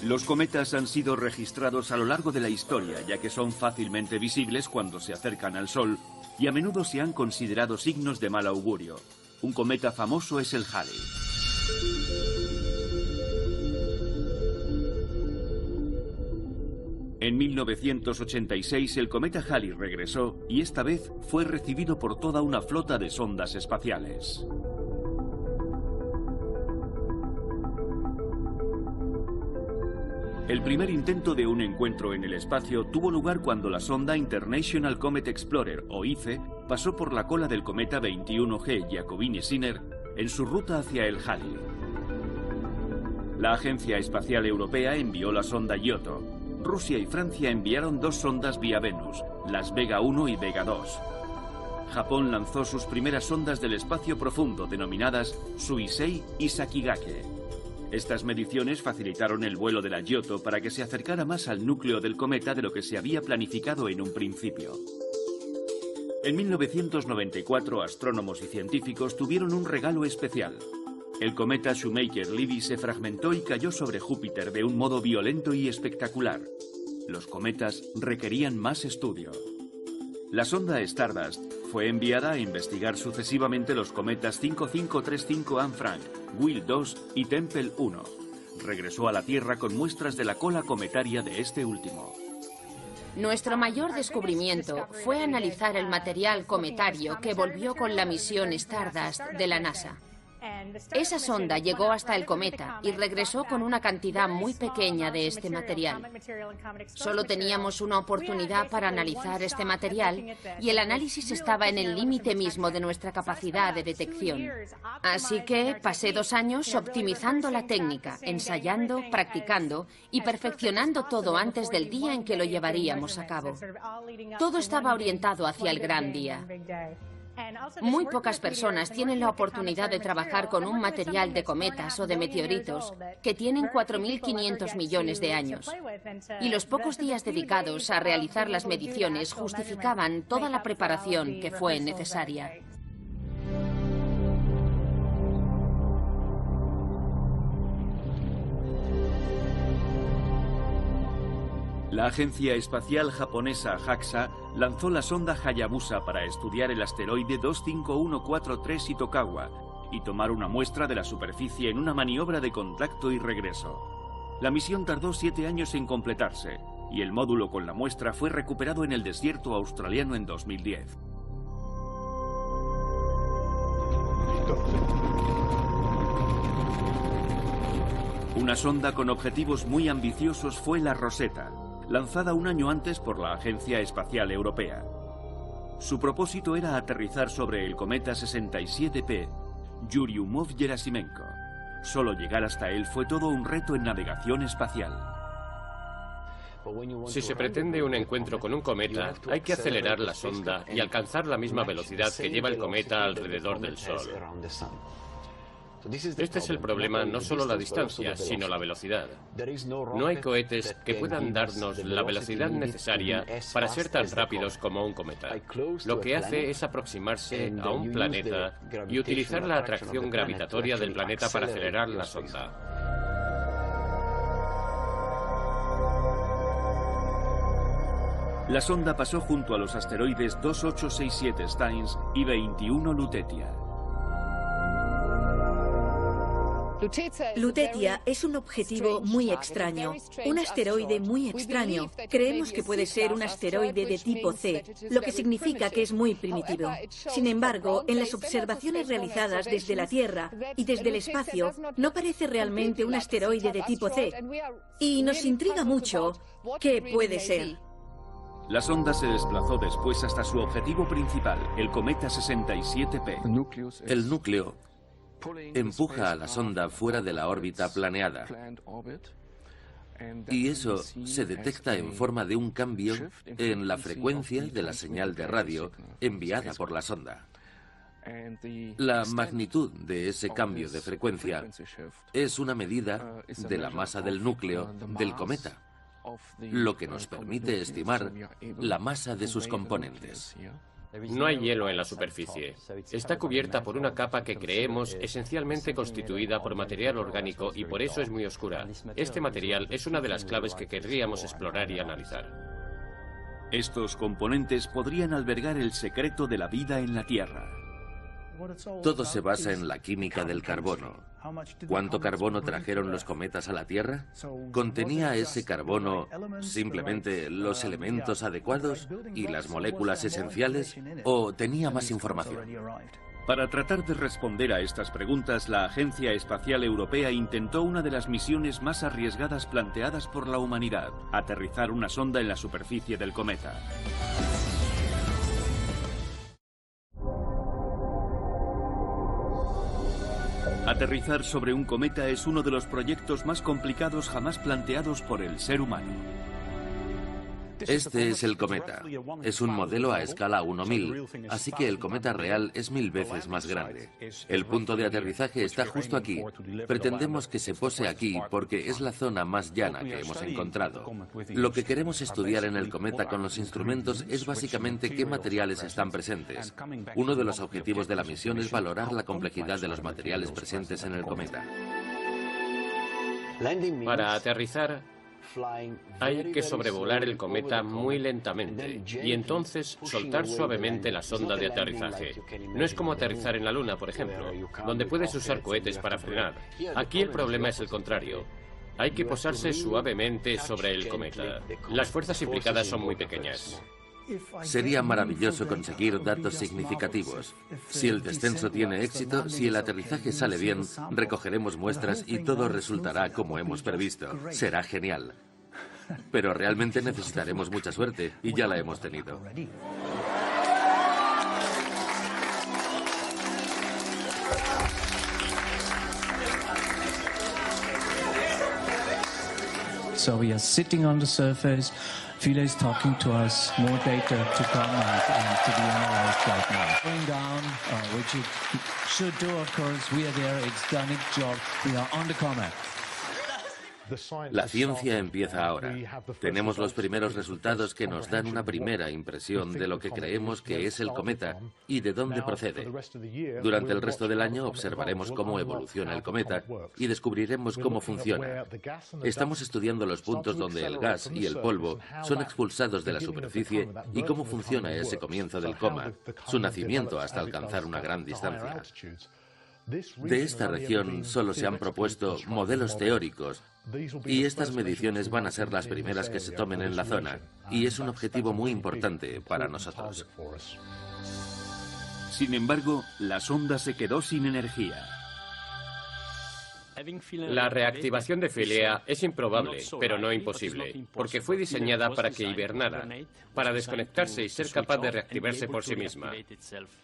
S1: Los cometas han sido registrados a lo largo de la historia, ya que son fácilmente visibles cuando se acercan al Sol y a menudo se han considerado signos de mal augurio. Un cometa famoso es el Halley. En 1986 el cometa Halley regresó y esta vez fue recibido por toda una flota de sondas espaciales. El primer intento de un encuentro en el espacio tuvo lugar cuando la sonda International Comet Explorer, o ICE, pasó por la cola del cometa 21G Giacobini-Zinner en su ruta hacia el Halley. La Agencia Espacial Europea envió la sonda Giotto. Rusia y Francia enviaron 2 sondas vía Venus, las Vega 1 y Vega 2. Japón lanzó sus primeras sondas del espacio profundo, denominadas Suisei y Sakigake. Estas mediciones facilitaron el vuelo de la Giotto para que se acercara más al núcleo del cometa de lo que se había planificado en un principio. En 1994, astrónomos y científicos tuvieron un regalo especial. El cometa Shoemaker-Levy se fragmentó y cayó sobre Júpiter de un modo violento y espectacular. Los cometas requerían más estudio. La sonda Stardust fue enviada a investigar sucesivamente los cometas 5535 Anne Frank, Will 2 y Tempel 1. Regresó a la Tierra con muestras de la cola cometaria de este último.
S5: Nuestro mayor descubrimiento fue analizar el material cometario que volvió con la misión Stardust de la NASA. Esa sonda llegó hasta el cometa y regresó con una cantidad muy pequeña de este material. Solo teníamos una oportunidad para analizar este material y el análisis estaba en el límite mismo de nuestra capacidad de detección. Así que pasé 2 años optimizando la técnica, ensayando, practicando y perfeccionando todo antes del día en que lo llevaríamos a cabo. Todo estaba orientado hacia el gran día. Muy pocas personas tienen la oportunidad de trabajar con un material de cometas o de meteoritos que tienen 4.500 millones de años. Y los pocos días dedicados a realizar las mediciones justificaban toda la preparación que fue necesaria.
S1: La agencia espacial japonesa JAXA lanzó la sonda Hayabusa para estudiar el asteroide 25143 Itokawa y tomar una muestra de la superficie en una maniobra de contacto y regreso. La misión tardó 7 años en completarse y el módulo con la muestra fue recuperado en el desierto australiano en 2010. Una sonda con objetivos muy ambiciosos fue la Rosetta, lanzada un año antes por la Agencia Espacial Europea. Su propósito era aterrizar sobre el cometa 67P, Churyumov-Gerasimenko. Solo llegar hasta él fue todo un reto en navegación espacial.
S14: Si se pretende un encuentro con un cometa, hay que acelerar la sonda y alcanzar la misma velocidad que lleva el cometa alrededor del Sol. Este es el problema, no solo la distancia, sino la velocidad. No hay cohetes que puedan darnos la velocidad necesaria para ser tan rápidos como un cometa. Lo que hace es aproximarse a un planeta y utilizar la atracción gravitatoria del planeta para acelerar la sonda.
S1: La sonda pasó junto a los asteroides 2867 Steins y 21 Lutetia.
S15: Lutetia es un objetivo muy extraño, un asteroide muy extraño. Creemos que puede ser un asteroide de tipo C, lo que significa que es muy primitivo. Sin embargo, en las observaciones realizadas desde la Tierra y desde el espacio, no parece realmente un asteroide de tipo C. Y nos intriga mucho qué puede ser.
S1: La sonda se desplazó después hasta su objetivo principal, el cometa 67P.
S3: El núcleo empuja a la sonda fuera de la órbita planeada. Y eso se detecta en forma de un cambio en la frecuencia de la señal de radio enviada por la sonda. La magnitud de ese cambio de frecuencia es una medida de la masa del núcleo del cometa, lo que nos permite estimar la masa de sus componentes.
S14: No hay hielo en la superficie. Está cubierta por una capa que creemos esencialmente constituida por material orgánico y por eso es muy oscura. Este material es una de las claves que querríamos explorar y analizar.
S1: Estos componentes podrían albergar el secreto de la vida en la Tierra.
S3: Todo se basa en la química del carbono. ¿Cuánto carbono trajeron los cometas a la Tierra? ¿Contenía ese carbono simplemente los elementos adecuados y las moléculas esenciales o tenía más información?
S1: Para tratar de responder a estas preguntas, la Agencia Espacial Europea intentó una de las misiones más arriesgadas planteadas por la humanidad: aterrizar una sonda en la superficie del cometa. Aterrizar sobre un cometa es uno de los proyectos más complicados jamás planteados por el ser humano.
S16: Este es el cometa. Es un modelo a escala 1000, así que el cometa real es 1000 veces más grande. El punto de aterrizaje está justo aquí. Pretendemos que se pose aquí porque es la zona más llana que hemos encontrado. Lo que queremos estudiar en el cometa con los instrumentos es básicamente qué materiales están presentes. Uno de los objetivos de la misión es valorar la complejidad de los materiales presentes en el cometa.
S14: Para aterrizar, hay que sobrevolar el cometa muy lentamente y entonces soltar suavemente la sonda de aterrizaje. No es como aterrizar en la Luna, por ejemplo, donde puedes usar cohetes para frenar. Aquí el problema es el contrario. Hay que posarse suavemente sobre el cometa. Las fuerzas implicadas son muy pequeñas.
S16: Sería maravilloso conseguir datos significativos. Si el descenso tiene éxito, si el aterrizaje sale bien, recogeremos muestras y todo resultará como hemos previsto. Será genial. Pero realmente necesitaremos mucha suerte y ya la hemos tenido.
S17: So we are sitting on the surface. Philae is talking to us, more data to come and to be analyzed right now. Going down, which it should do, of course. We are there, it's done its job. We are on the comet.
S16: La ciencia empieza ahora. Tenemos los primeros resultados que nos dan una primera impresión de lo que creemos que es el cometa y de dónde procede. Durante el resto del año observaremos cómo evoluciona el cometa y descubriremos cómo funciona. Estamos estudiando los puntos donde el gas y el polvo son expulsados de la superficie y cómo funciona ese comienzo del coma, su nacimiento hasta alcanzar una gran distancia. De esta región solo se han propuesto modelos teóricos y estas mediciones van a ser las primeras que se tomen en la zona, y es un objetivo muy importante para nosotros.
S1: Sin embargo, la sonda se quedó sin energía.
S14: La reactivación de Philae es improbable, pero no imposible, porque fue diseñada para que hibernara, para desconectarse y ser capaz de reactivarse por sí misma.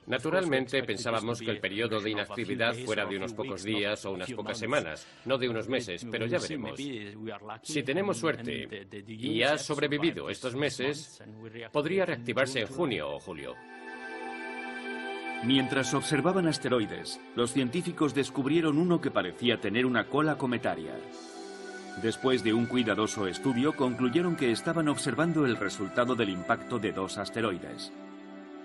S14: Naturalmente, pensábamos que el periodo de inactividad fuera de unos pocos días o unas pocas semanas, no de unos meses, pero ya veremos. Si tenemos suerte y ha sobrevivido estos meses, podría reactivarse en junio o julio.
S1: Mientras observaban asteroides, los científicos descubrieron uno que parecía tener una cola cometaria. Después de un cuidadoso estudio, concluyeron que estaban observando el resultado del impacto de dos asteroides.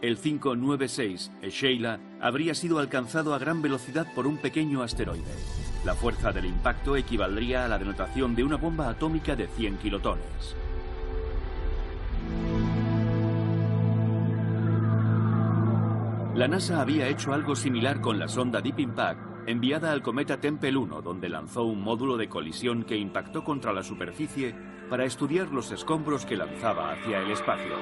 S1: El 596, Sheila, habría sido alcanzado a gran velocidad por un pequeño asteroide. La fuerza del impacto equivaldría a la detonación de una bomba atómica de 100 kilotones. La NASA había hecho algo similar con la sonda Deep Impact, enviada al cometa Tempel 1, donde lanzó un módulo de colisión que impactó contra la superficie para estudiar los escombros que lanzaba hacia el espacio.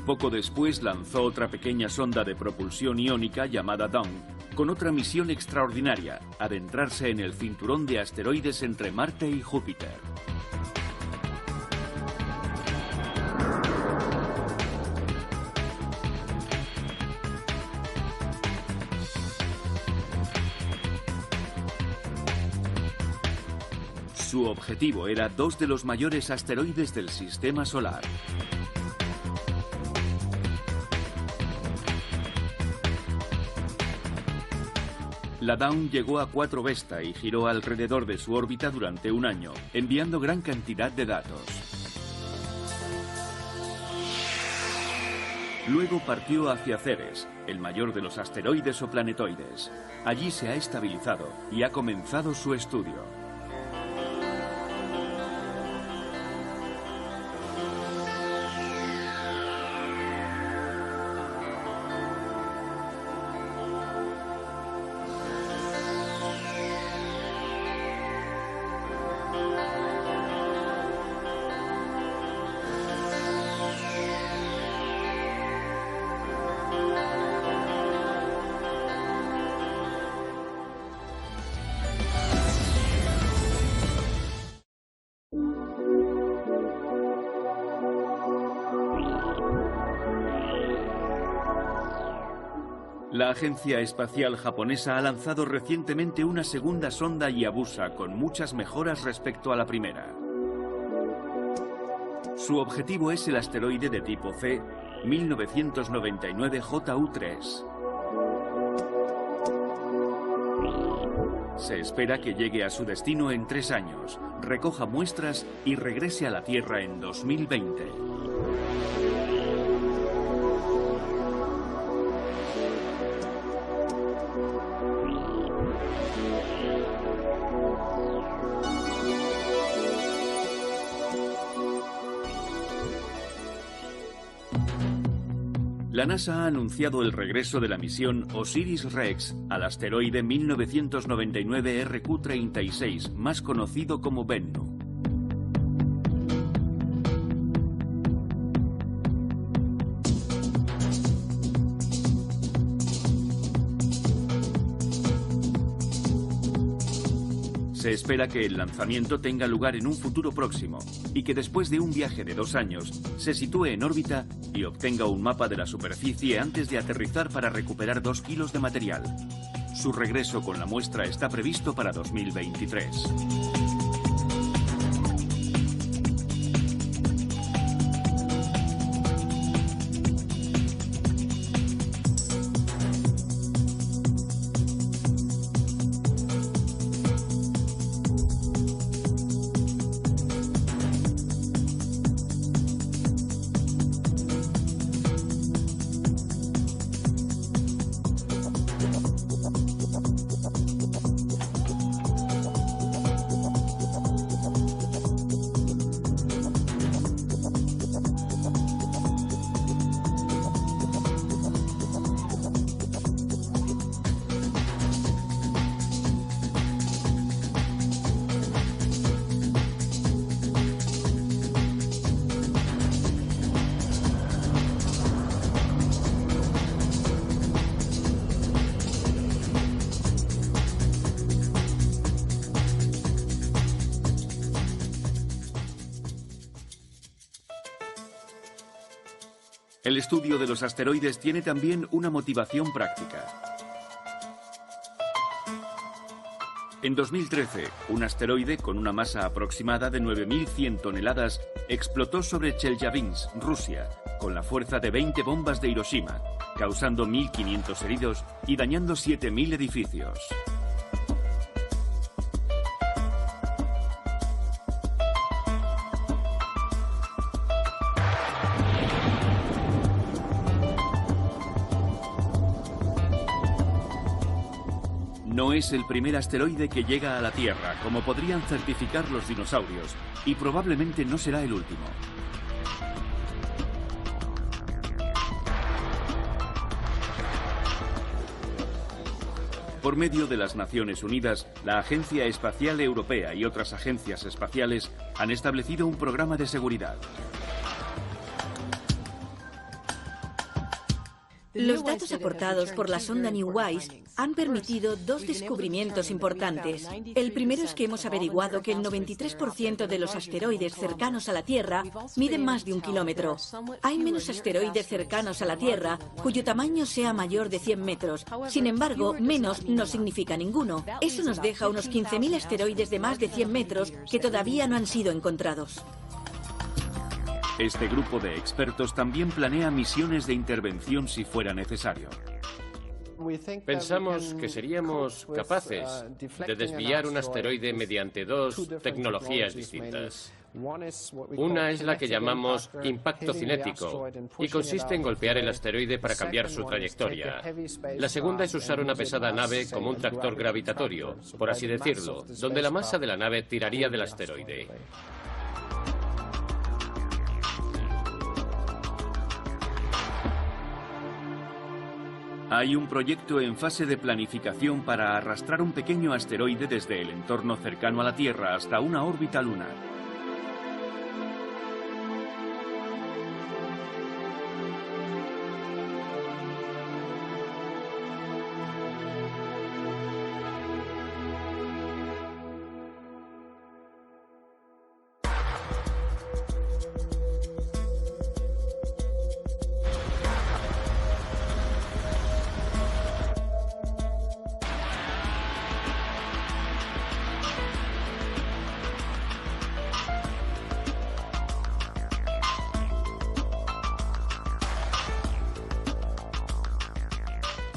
S1: Poco después lanzó otra pequeña sonda de propulsión iónica llamada Dawn, con otra misión extraordinaria: adentrarse en el cinturón de asteroides entre Marte y Júpiter. Su objetivo era dos de los mayores asteroides del Sistema Solar. La Dawn llegó a 4 Vesta y giró alrededor de su órbita durante un año, enviando gran cantidad de datos. Luego partió hacia Ceres, el mayor de los asteroides o planetoides. Allí se ha estabilizado y ha comenzado su estudio. La Agencia Espacial Japonesa ha lanzado recientemente una segunda sonda Hayabusa con muchas mejoras respecto a la primera. Su objetivo es el asteroide de tipo C 1999 JU3. Se espera que llegue a su destino en 3 años, recoja muestras y regrese a la Tierra en 2020. La NASA ha anunciado el regreso de la misión OSIRIS-REx al asteroide 1999 RQ-36, más conocido como Bennu. Se espera que el lanzamiento tenga lugar en un futuro próximo y que después de un viaje de 2 años se sitúe en órbita y obtenga un mapa de la superficie antes de aterrizar para recuperar 2 kilos de material. Su regreso con la muestra está previsto para 2023. El estudio de los asteroides tiene también una motivación práctica. En 2013, un asteroide con una masa aproximada de 9.100 toneladas explotó sobre Chelyabinsk, Rusia, con la fuerza de 20 bombas de Hiroshima, causando 1.500 heridos y dañando 7.000 edificios. No es el primer asteroide que llega a la Tierra, como podrían certificar los dinosaurios, y probablemente no será el último. Por medio de las Naciones Unidas, la Agencia Espacial Europea y otras agencias espaciales han establecido un programa de seguridad.
S15: Los datos aportados por la sonda NEWISE han permitido 2 descubrimientos importantes. El primero es que hemos averiguado que el 93% de los asteroides cercanos a la Tierra miden más de 1 kilómetro. Hay menos asteroides cercanos a la Tierra cuyo tamaño sea mayor de 100 metros. Sin embargo, menos no significa ninguno. Eso nos deja unos 15.000 asteroides de más de 100 metros que todavía no han sido encontrados.
S1: Este grupo de expertos también planea misiones de intervención si fuera necesario.
S14: Pensamos que seríamos capaces de desviar un asteroide mediante 2 tecnologías distintas. Una es la que llamamos impacto cinético y consiste en golpear el asteroide para cambiar su trayectoria. La segunda es usar una pesada nave como un tractor gravitatorio, por así decirlo, donde la masa de la nave tiraría del asteroide.
S1: Hay un proyecto en fase de planificación para arrastrar un pequeño asteroide desde el entorno cercano a la Tierra hasta una órbita lunar.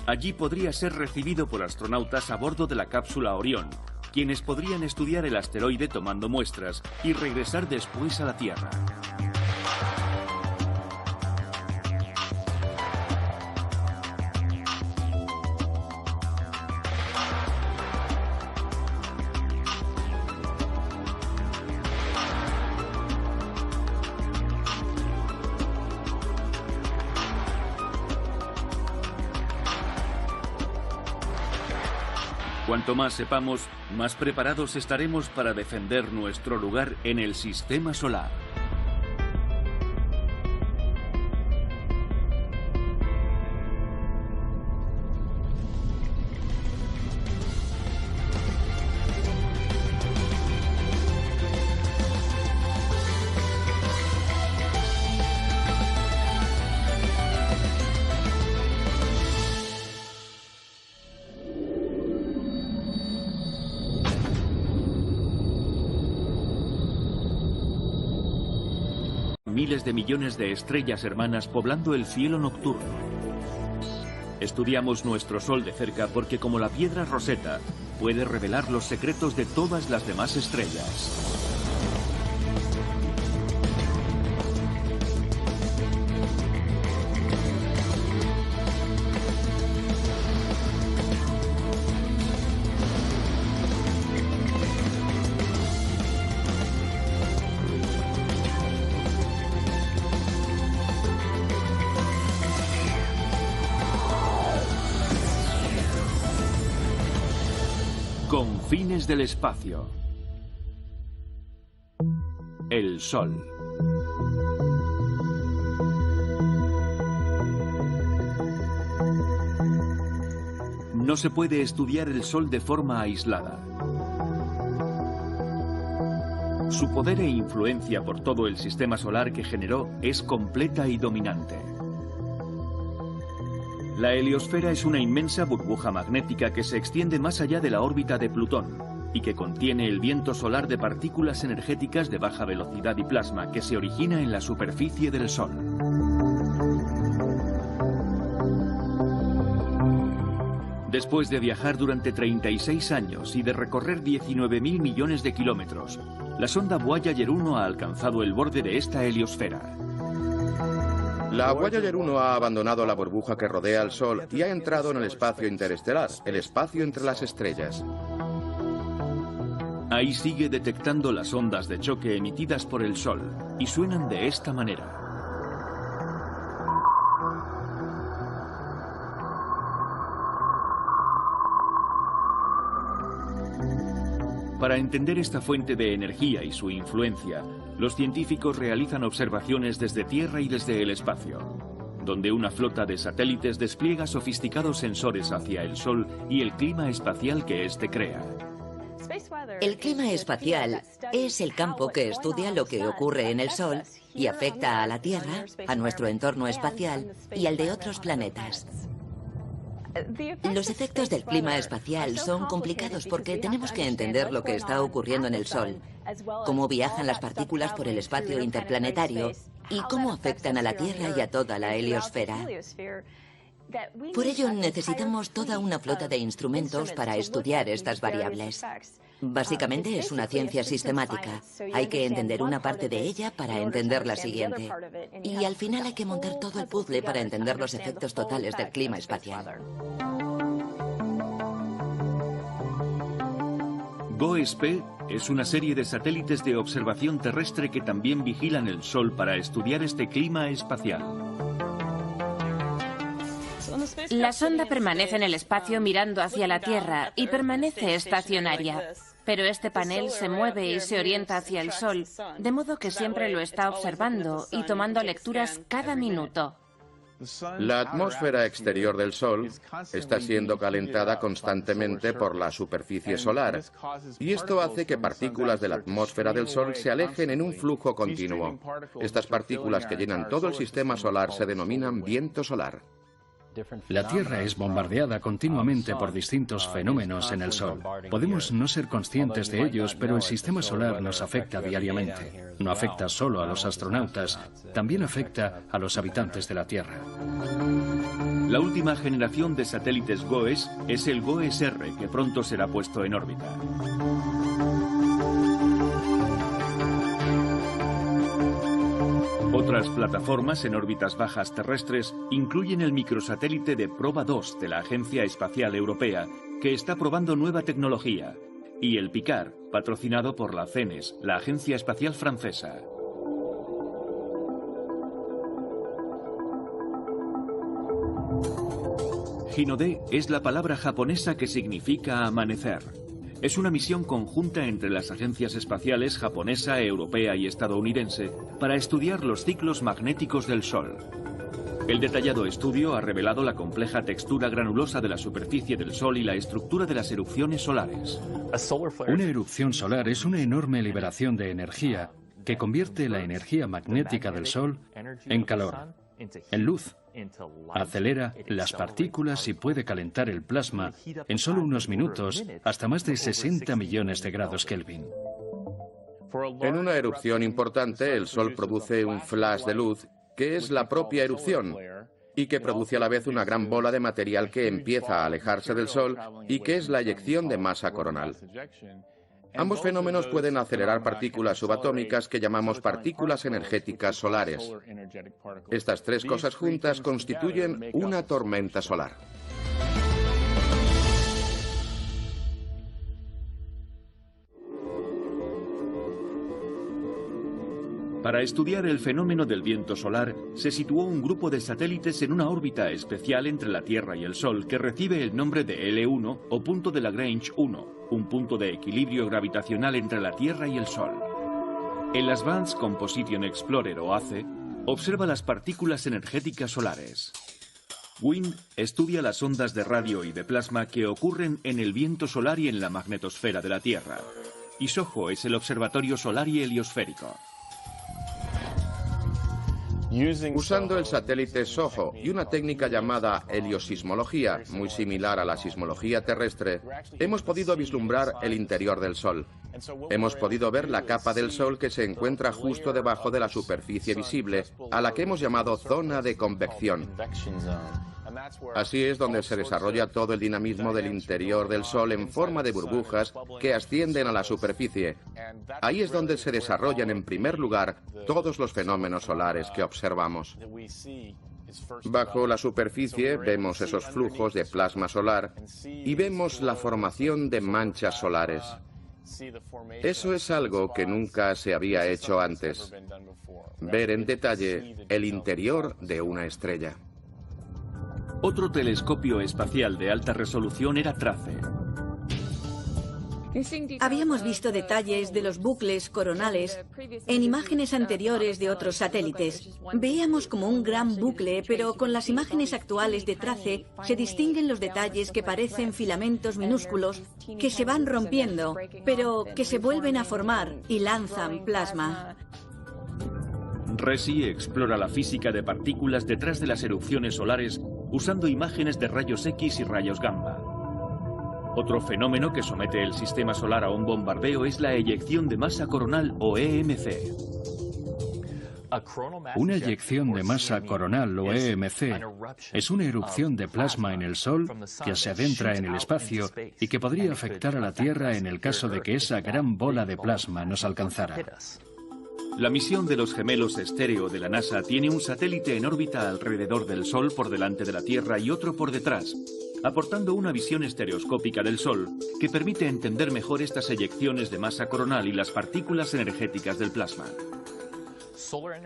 S1: Allí podría ser recibido por astronautas a bordo de la cápsula Orión, quienes podrían estudiar el asteroide tomando muestras y regresar después a la Tierra. Cuanto más sepamos, más preparados estaremos para defender nuestro lugar en el sistema solar. Miles de millones de estrellas hermanas poblando el cielo nocturno. Estudiamos nuestro Sol de cerca porque, como la piedra Rosetta, puede revelar los secretos de todas las demás estrellas. Confines del espacio. El Sol. No se puede estudiar el Sol de forma aislada. Su poder e influencia por todo el sistema solar que generó es completa y dominante. La heliosfera es una inmensa burbuja magnética que se extiende más allá de la órbita de Plutón y que contiene el viento solar de partículas energéticas de baja velocidad y plasma que se origina en la superficie del Sol. Después de viajar durante 36 años y de recorrer 19.000 millones de kilómetros, la sonda Voyager 1 ha alcanzado el borde de esta heliosfera.
S3: La Voyager 1 ha abandonado la burbuja que rodea al Sol y ha entrado en el espacio interestelar, el espacio entre las estrellas.
S1: Ahí sigue detectando las ondas de choque emitidas por el Sol y suenan de esta manera. Para entender esta fuente de energía y su influencia, los científicos realizan observaciones desde Tierra y desde el espacio, donde una flota de satélites despliega sofisticados sensores hacia el Sol y el clima espacial que éste crea.
S4: El clima espacial es el campo que estudia lo que ocurre en el Sol y afecta a la Tierra, a nuestro entorno espacial y al de otros planetas. Los efectos del clima espacial son complicados porque tenemos que entender lo que está ocurriendo en el Sol, cómo viajan las partículas por el espacio interplanetario y cómo afectan a la Tierra y a toda la heliosfera. Por ello necesitamos toda una flota de instrumentos para estudiar estas variables. Básicamente es una ciencia sistemática. Hay que entender una parte de ella para entender la siguiente. Y al final hay que montar todo el puzzle para entender los efectos totales del clima espacial.
S1: GOES-P es una serie de satélites de observación terrestre que también vigilan el Sol para estudiar este clima espacial.
S5: La sonda permanece en el espacio mirando hacia la Tierra y permanece estacionaria. Pero este panel se mueve y se orienta hacia el Sol, de modo que siempre lo está observando y tomando lecturas cada minuto.
S3: La atmósfera exterior del Sol está siendo calentada constantemente por la superficie solar, y esto hace que partículas de la atmósfera del Sol se alejen en un flujo continuo. Estas partículas que llenan todo el sistema solar se denominan viento solar.
S2: La Tierra es bombardeada continuamente por distintos fenómenos en el Sol. Podemos no ser conscientes de ellos, pero el sistema solar nos afecta diariamente. No afecta solo a los astronautas, también afecta a los habitantes de la Tierra.
S1: La última generación de satélites GOES es el GOES-R, que pronto será puesto en órbita. Otras plataformas en órbitas bajas terrestres incluyen el microsatélite de Proba 2 de la Agencia Espacial Europea, que está probando nueva tecnología, y el PICAR, patrocinado por la CENES, la Agencia Espacial Francesa. Hinode es la palabra japonesa que significa amanecer. Es una misión conjunta entre las agencias espaciales japonesa, europea y estadounidense para estudiar los ciclos magnéticos del Sol. El detallado estudio ha revelado la compleja textura granulosa de la superficie del Sol y la estructura de las erupciones solares.
S2: Una erupción solar es una enorme liberación de energía que convierte la energía magnética del Sol en calor, en luz. Acelera las partículas y puede calentar el plasma en solo unos minutos hasta más de 60 millones de grados Kelvin.
S3: En una erupción importante, el Sol produce un flash de luz, que es la propia erupción, y que produce a la vez una gran bola de material que empieza a alejarse del Sol y que es la eyección de masa coronal. Ambos fenómenos pueden acelerar partículas subatómicas que llamamos partículas energéticas solares. Estas tres cosas juntas constituyen una tormenta solar.
S1: Para estudiar el fenómeno del viento solar, se situó un grupo de satélites en una órbita especial entre la Tierra y el Sol que recibe el nombre de L1 o punto de Lagrange 1, un punto de equilibrio gravitacional entre la Tierra y el Sol. El Advanced Composition Explorer o ACE observa las partículas energéticas solares. WIND estudia las ondas de radio y de plasma que ocurren en el viento solar y en la magnetosfera de la Tierra. Y SOHO es el observatorio solar y heliosférico.
S3: Usando el satélite SOHO y una técnica llamada heliosismología, muy similar a la sismología terrestre, hemos podido vislumbrar el interior del Sol. Hemos podido ver la capa del Sol que se encuentra justo debajo de la superficie visible, a la que hemos llamado zona de convección. Así es donde se desarrolla todo el dinamismo del interior del Sol en forma de burbujas que ascienden a la superficie. Ahí es donde se desarrollan en primer lugar todos los fenómenos solares que observamos. Bajo la superficie vemos esos flujos de plasma solar y vemos la formación de manchas solares. Eso es algo que nunca se había hecho antes. Ver en detalle el interior de una estrella.
S1: Otro telescopio espacial de alta resolución era TRACE.
S15: Habíamos visto detalles de los bucles coronales en imágenes anteriores de otros satélites. Veíamos como un gran bucle, pero con las imágenes actuales de TRACE se distinguen los detalles que parecen filamentos minúsculos que se van rompiendo, pero que se vuelven a formar y lanzan plasma.
S1: RESI explora la física de partículas detrás de las erupciones solares usando imágenes de rayos X y rayos gamma. Otro fenómeno que somete el sistema solar a un bombardeo es la eyección de masa coronal o EMC.
S2: Una eyección de masa coronal o EMC es una erupción de plasma en el Sol que se adentra en el espacio y que podría afectar a la Tierra en el caso de que esa gran bola de plasma nos alcanzara.
S1: La misión de los gemelos estéreo de la NASA tiene un satélite en órbita alrededor del Sol por delante de la Tierra y otro por detrás, aportando una visión estereoscópica del Sol que permite entender mejor estas eyecciones de masa coronal y las partículas energéticas del plasma.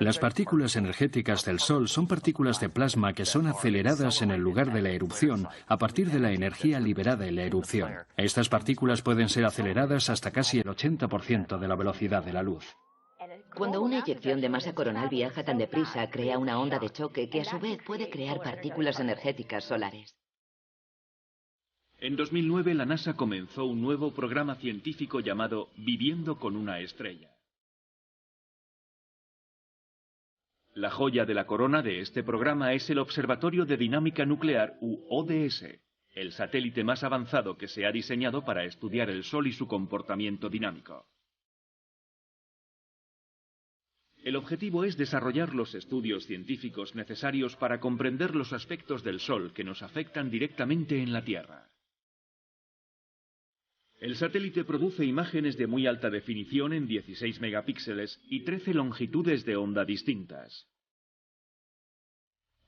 S2: Las partículas energéticas del Sol son partículas de plasma que son aceleradas en el lugar de la erupción a partir de la energía liberada en la erupción. Estas partículas pueden ser aceleradas hasta casi el 80% de la velocidad de la luz.
S4: Cuando una eyección de masa coronal viaja tan deprisa, crea una onda de choque que a su vez puede crear partículas energéticas solares.
S1: En 2009 la NASA comenzó un nuevo programa científico llamado Viviendo con una estrella. La joya de la corona de este programa es el Observatorio de Dinámica Nuclear, u ODS, el satélite más avanzado que se ha diseñado para estudiar el Sol y su comportamiento dinámico. El objetivo es desarrollar los estudios científicos necesarios para comprender los aspectos del Sol que nos afectan directamente en la Tierra. El satélite produce imágenes de muy alta definición en 16 megapíxeles y 13 longitudes de onda distintas.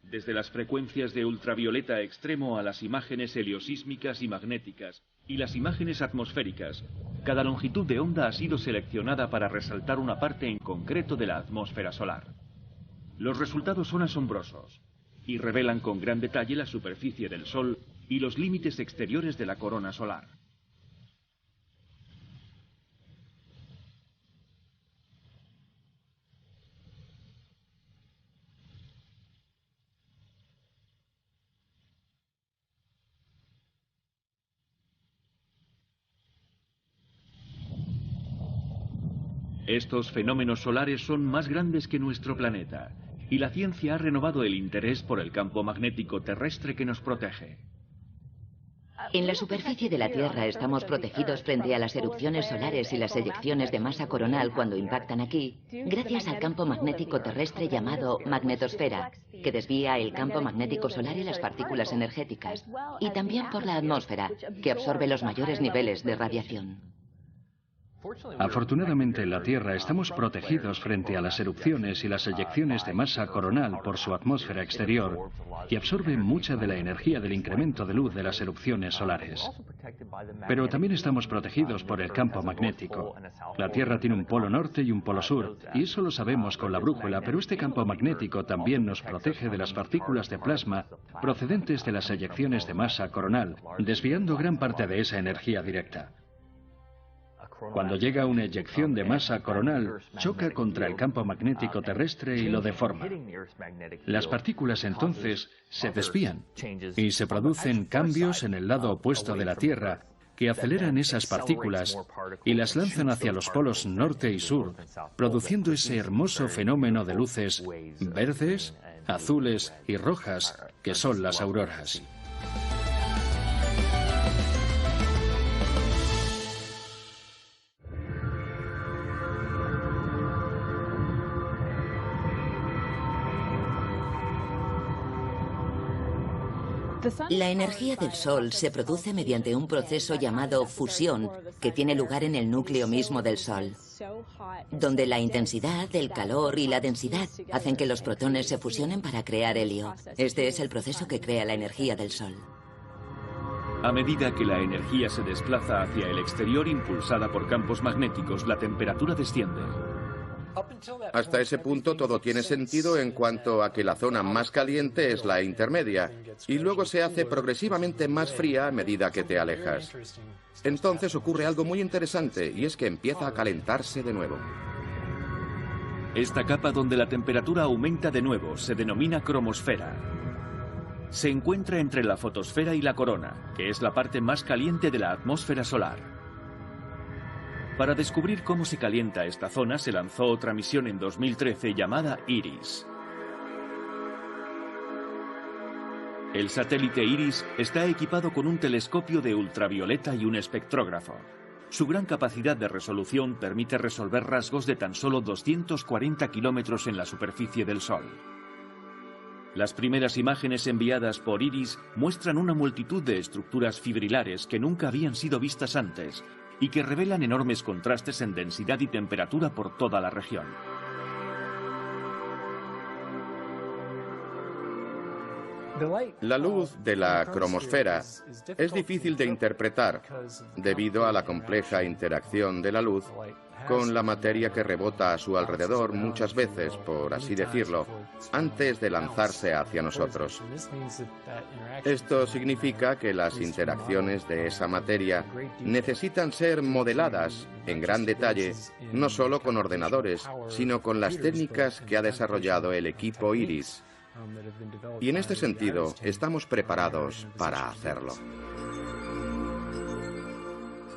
S1: Desde las frecuencias de ultravioleta extremo a las imágenes heliosísmicas y magnéticas y las imágenes atmosféricas, cada longitud de onda ha sido seleccionada para resaltar una parte en concreto de la atmósfera solar. Los resultados son asombrosos y revelan con gran detalle la superficie del Sol y los límites exteriores de la corona solar. Estos fenómenos solares son más grandes que nuestro planeta, y la ciencia ha renovado el interés por el campo magnético terrestre que nos protege.
S4: En la superficie de la Tierra estamos protegidos frente a las erupciones solares y las eyecciones de masa coronal cuando impactan aquí, gracias al campo magnético terrestre llamado magnetosfera, que desvía el campo magnético solar y las partículas energéticas, y también por la atmósfera, que absorbe los mayores niveles de radiación.
S2: Afortunadamente en la Tierra estamos protegidos frente a las erupciones y las eyecciones de masa coronal por su atmósfera exterior, que absorbe mucha de la energía del incremento de luz de las erupciones solares. Pero también estamos protegidos por el campo magnético. La Tierra tiene un polo norte y un polo sur, y eso lo sabemos con la brújula, pero este campo magnético también nos protege de las partículas de plasma procedentes de las eyecciones de masa coronal, desviando gran parte de esa energía directa. Cuando llega una eyección de masa coronal, choca contra el campo magnético terrestre y lo deforma. Las partículas entonces se desvían y se producen cambios en el lado opuesto de la Tierra que aceleran esas partículas y las lanzan hacia los polos norte y sur, produciendo ese hermoso fenómeno de luces verdes, azules y rojas que son las auroras.
S4: La energía del Sol se produce mediante un proceso llamado fusión, que tiene lugar en el núcleo mismo del Sol, donde la intensidad, el calor y la densidad hacen que los protones se fusionen para crear helio. Este es el proceso que crea la energía del Sol.
S1: A medida que la energía se desplaza hacia el exterior impulsada por campos magnéticos, la temperatura desciende.
S3: Hasta ese punto todo tiene sentido en cuanto a que la zona más caliente es la intermedia y luego se hace progresivamente más fría a medida que te alejas. Entonces ocurre algo muy interesante y es que empieza a calentarse de nuevo.
S1: Esta capa donde la temperatura aumenta de nuevo se denomina cromosfera. Se encuentra entre la fotosfera y la corona, que es la parte más caliente de la atmósfera solar. Para descubrir cómo se calienta esta zona se lanzó otra misión en 2013 llamada IRIS. El satélite IRIS está equipado con un telescopio de ultravioleta y un espectrógrafo. Su gran capacidad de resolución permite resolver rasgos de tan solo 240 kilómetros en la superficie del Sol. Las primeras imágenes enviadas por IRIS muestran una multitud de estructuras fibrilares que nunca habían sido vistas antes y que revelan enormes contrastes en densidad y temperatura por toda la región.
S3: La luz de la cromosfera es difícil de interpretar debido a la compleja interacción de la luz con la materia que rebota a su alrededor muchas veces, por así decirlo, antes de lanzarse hacia nosotros. Esto significa que las interacciones de esa materia necesitan ser modeladas en gran detalle, no solo con ordenadores, sino con las técnicas que ha desarrollado el equipo IRIS. Y en este sentido, estamos preparados para hacerlo.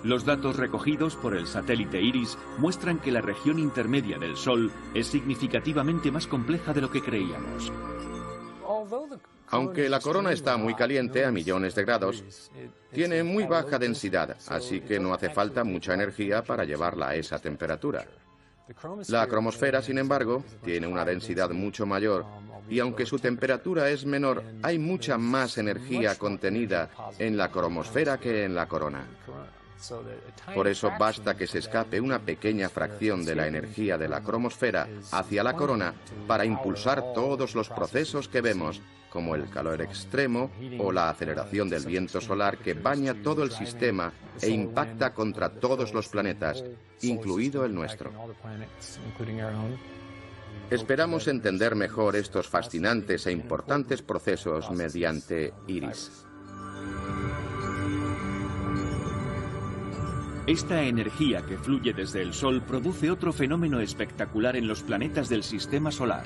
S1: Los datos recogidos por el satélite IRIS muestran que la región intermedia del Sol es significativamente más compleja de lo que creíamos.
S3: Aunque la corona está muy caliente, a millones de grados, tiene muy baja densidad, así que no hace falta mucha energía para llevarla a esa temperatura. La cromosfera, sin embargo, tiene una densidad mucho mayor y aunque su temperatura es menor, hay mucha más energía contenida en la cromosfera que en la corona. Por eso basta que se escape una pequeña fracción de la energía de la cromosfera hacia la corona para impulsar todos los procesos que vemos, como el calor extremo o la aceleración del viento solar que baña todo el sistema e impacta contra todos los planetas, incluido el nuestro. Esperamos entender mejor estos fascinantes e importantes procesos mediante IRIS.
S1: Esta energía que fluye desde el Sol produce otro fenómeno espectacular en los planetas del Sistema Solar.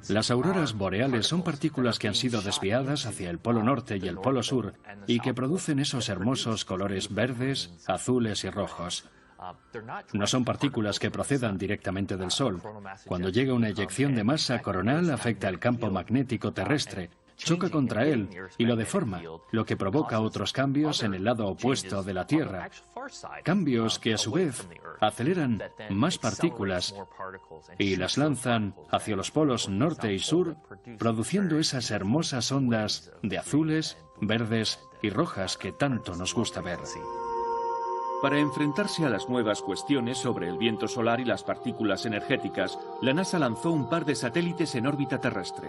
S2: Las auroras boreales son partículas que han sido desviadas hacia el polo norte y el polo sur y que producen esos hermosos colores verdes, azules y rojos. No son partículas que procedan directamente del Sol. Cuando llega una eyección de masa coronal, afecta el campo magnético terrestre, choca contra él y lo deforma, lo que provoca otros cambios en el lado opuesto de la Tierra. Cambios que a su vez aceleran más partículas y las lanzan hacia los polos norte y sur, produciendo esas hermosas ondas de azules, verdes y rojas que tanto nos gusta ver.
S1: Para enfrentarse a las nuevas cuestiones sobre el viento solar y las partículas energéticas, la NASA lanzó un par de satélites en órbita terrestre.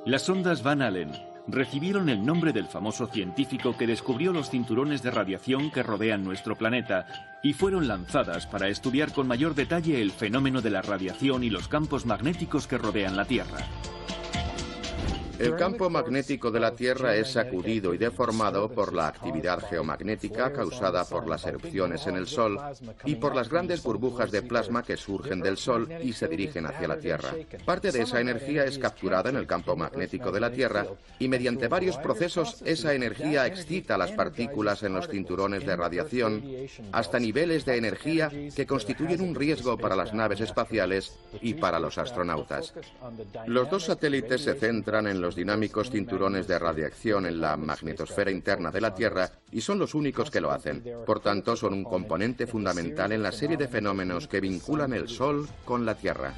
S1: Las sondas Van Allen recibieron el nombre del famoso científico que descubrió los cinturones de radiación que rodean nuestro planeta y fueron lanzadas para estudiar con mayor detalle el fenómeno de la radiación y los campos magnéticos que rodean la Tierra.
S3: El campo magnético de la Tierra es sacudido y deformado por la actividad geomagnética causada por las erupciones en el Sol y por las grandes burbujas de plasma que surgen del Sol y se dirigen hacia la Tierra. Parte de esa energía es capturada en el campo magnético de la Tierra y mediante varios procesos esa energía excita las partículas en los cinturones de radiación hasta niveles de energía que constituyen un riesgo para las naves espaciales y para los astronautas. Los dos satélites se centran en los dinámicos cinturones de radiación en la magnetosfera interna de la Tierra y son los únicos que lo hacen. Por tanto, son un componente fundamental en la serie de fenómenos que vinculan el Sol con la Tierra.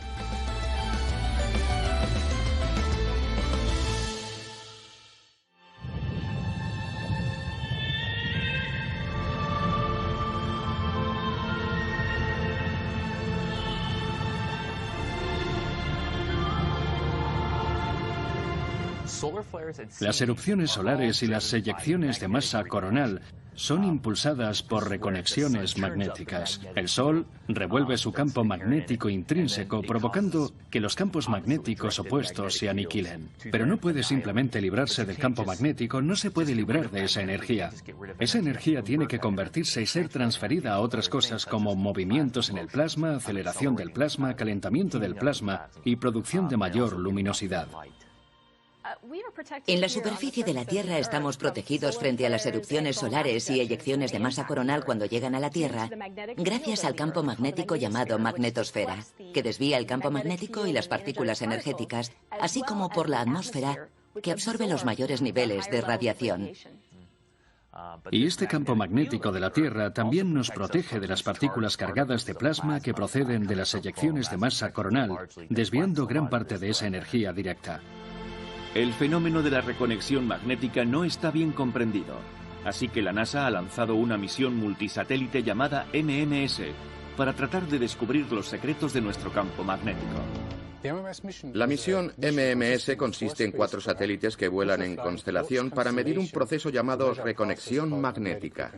S2: Las erupciones solares y las eyecciones de masa coronal son impulsadas por reconexiones magnéticas. El Sol revuelve su campo magnético intrínseco, provocando que los campos magnéticos opuestos se aniquilen. Pero no puede simplemente librarse del campo magnético, no se puede librar de esa energía. Esa energía tiene que convertirse y ser transferida a otras cosas como movimientos en el plasma, aceleración del plasma, calentamiento del plasma y producción de mayor luminosidad.
S4: En la superficie de la Tierra estamos protegidos frente a las erupciones solares y eyecciones de masa coronal cuando llegan a la Tierra, gracias al campo magnético llamado magnetosfera, que desvía el campo magnético y las partículas energéticas, así como por la atmósfera, que absorbe los mayores niveles de radiación.
S2: Y este campo magnético de la Tierra también nos protege de las partículas cargadas de plasma que proceden de las eyecciones de masa coronal, desviando gran parte de esa energía directa.
S1: El fenómeno de la reconexión magnética no está bien comprendido, así que la NASA ha lanzado una misión multisatélite llamada MMS para tratar de descubrir los secretos de nuestro campo magnético.
S3: La misión MMS consiste en 4 satélites que vuelan en constelación para medir un proceso llamado reconexión magnética.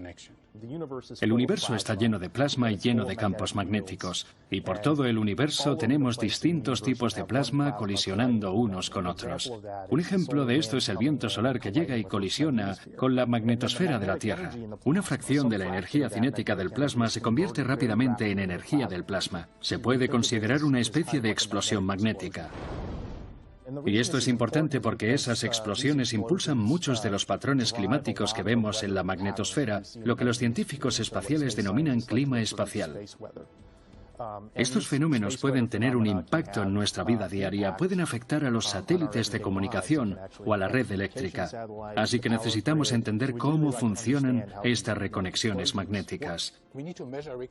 S2: El universo está lleno de plasma y lleno de campos magnéticos, y por todo el universo tenemos distintos tipos de plasma colisionando unos con otros. Un ejemplo de esto es el viento solar que llega y colisiona con la magnetosfera de la Tierra. Una fracción de la energía cinética del plasma se convierte rápidamente en energía del plasma. Se puede considerar una especie de explosión magnética. Y esto es importante porque esas explosiones impulsan muchos de los patrones climáticos que vemos en la magnetosfera, lo que los científicos espaciales denominan clima espacial. Estos fenómenos pueden tener un impacto en nuestra vida diaria, pueden afectar a los satélites de comunicación o a la red eléctrica. Así que necesitamos entender cómo funcionan estas reconexiones magnéticas.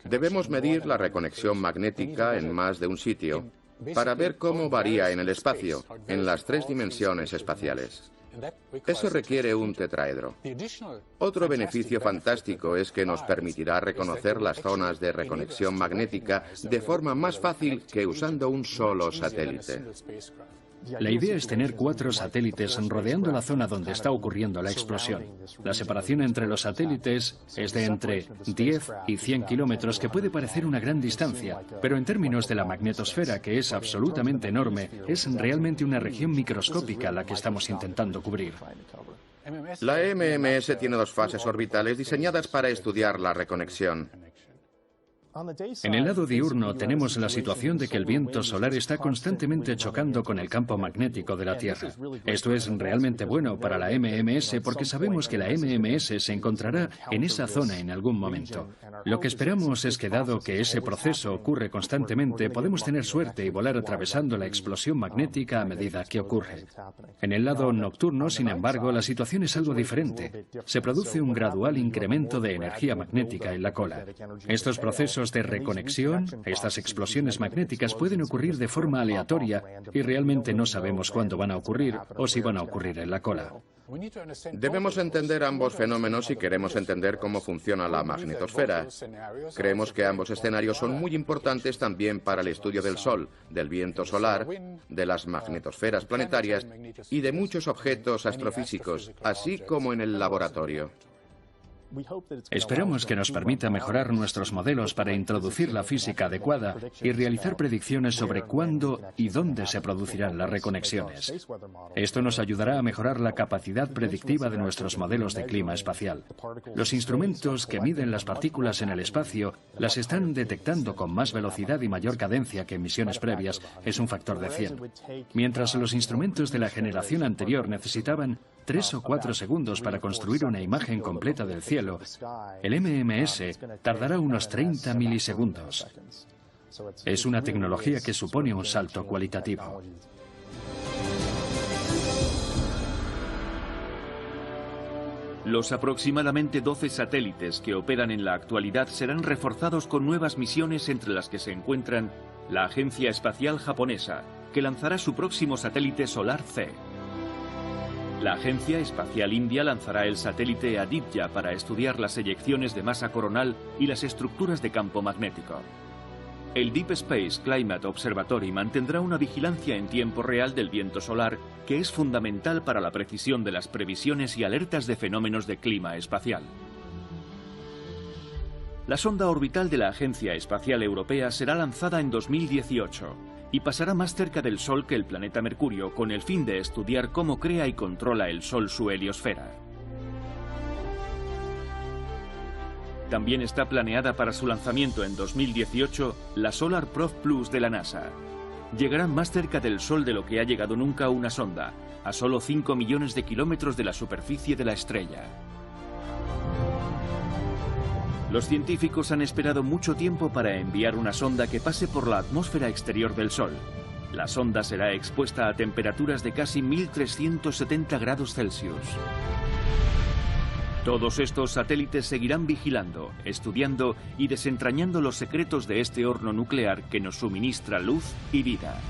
S3: Debemos medir la reconexión magnética en más de un sitio para ver cómo varía en el espacio, en las 3 dimensiones espaciales. Eso requiere un tetraedro. Otro beneficio fantástico es que nos permitirá reconocer las zonas de reconexión magnética de forma más fácil que usando un solo satélite.
S2: La idea es tener 4 satélites rodeando la zona donde está ocurriendo la explosión. La separación entre los satélites es de entre 10 y 100 kilómetros, que puede parecer una gran distancia, pero en términos de la magnetosfera, que es absolutamente enorme, es realmente una región microscópica la que estamos intentando cubrir.
S3: La MMS tiene 2 fases orbitales diseñadas para estudiar la reconexión.
S2: En el lado diurno tenemos la situación de que el viento solar está constantemente chocando con el campo magnético de la Tierra. Esto es realmente bueno para la MMS porque sabemos que la MMS se encontrará en esa zona en algún momento. Lo que esperamos es que, dado que ese proceso ocurre constantemente, podemos tener suerte y volar atravesando la explosión magnética a medida que ocurre. En el lado nocturno, sin embargo, la situación es algo diferente. Se produce un gradual incremento de energía magnética en la cola. Estos procesos de reconexión, estas explosiones magnéticas pueden ocurrir de forma aleatoria y realmente no sabemos cuándo van a ocurrir o si van a ocurrir en la cola.
S3: Debemos entender ambos fenómenos si queremos entender cómo funciona la magnetosfera. Creemos que ambos escenarios son muy importantes también para el estudio del Sol, del viento solar, de las magnetosferas planetarias y de muchos objetos astrofísicos, así como en el laboratorio.
S2: Esperamos que nos permita mejorar nuestros modelos para introducir la física adecuada y realizar predicciones sobre cuándo y dónde se producirán las reconexiones. Esto nos ayudará a mejorar la capacidad predictiva de nuestros modelos de clima espacial. Los instrumentos que miden las partículas en el espacio las están detectando con más velocidad y mayor cadencia que en misiones previas, es un factor de 100. Mientras los instrumentos de la generación anterior necesitaban 3 o 4 segundos para construir una imagen completa del cielo, el MMS tardará unos 30 milisegundos. Es una tecnología que supone un salto cualitativo.
S1: Los aproximadamente 12 satélites que operan en la actualidad serán reforzados con nuevas misiones, entre las que se encuentran la Agencia Espacial Japonesa, que lanzará su próximo satélite solar C. La Agencia Espacial India lanzará el satélite Aditya para estudiar las eyecciones de masa coronal y las estructuras de campo magnético. El Deep Space Climate Observatory mantendrá una vigilancia en tiempo real del viento solar, que es fundamental para la precisión de las previsiones y alertas de fenómenos de clima espacial. La sonda orbital de la Agencia Espacial Europea será lanzada en 2018 y pasará más cerca del Sol que el planeta Mercurio, con el fin de estudiar cómo crea y controla el Sol su heliosfera. También está planeada para su lanzamiento en 2018 la Solar Probe Plus de la NASA. Llegará más cerca del Sol de lo que ha llegado nunca una sonda, a solo 5 millones de kilómetros de la superficie de la estrella. Los científicos han esperado mucho tiempo para enviar una sonda que pase por la atmósfera exterior del Sol. La sonda será expuesta a temperaturas de casi 1370 grados Celsius. Todos estos satélites seguirán vigilando, estudiando y desentrañando los secretos de este horno nuclear que nos suministra luz y vida.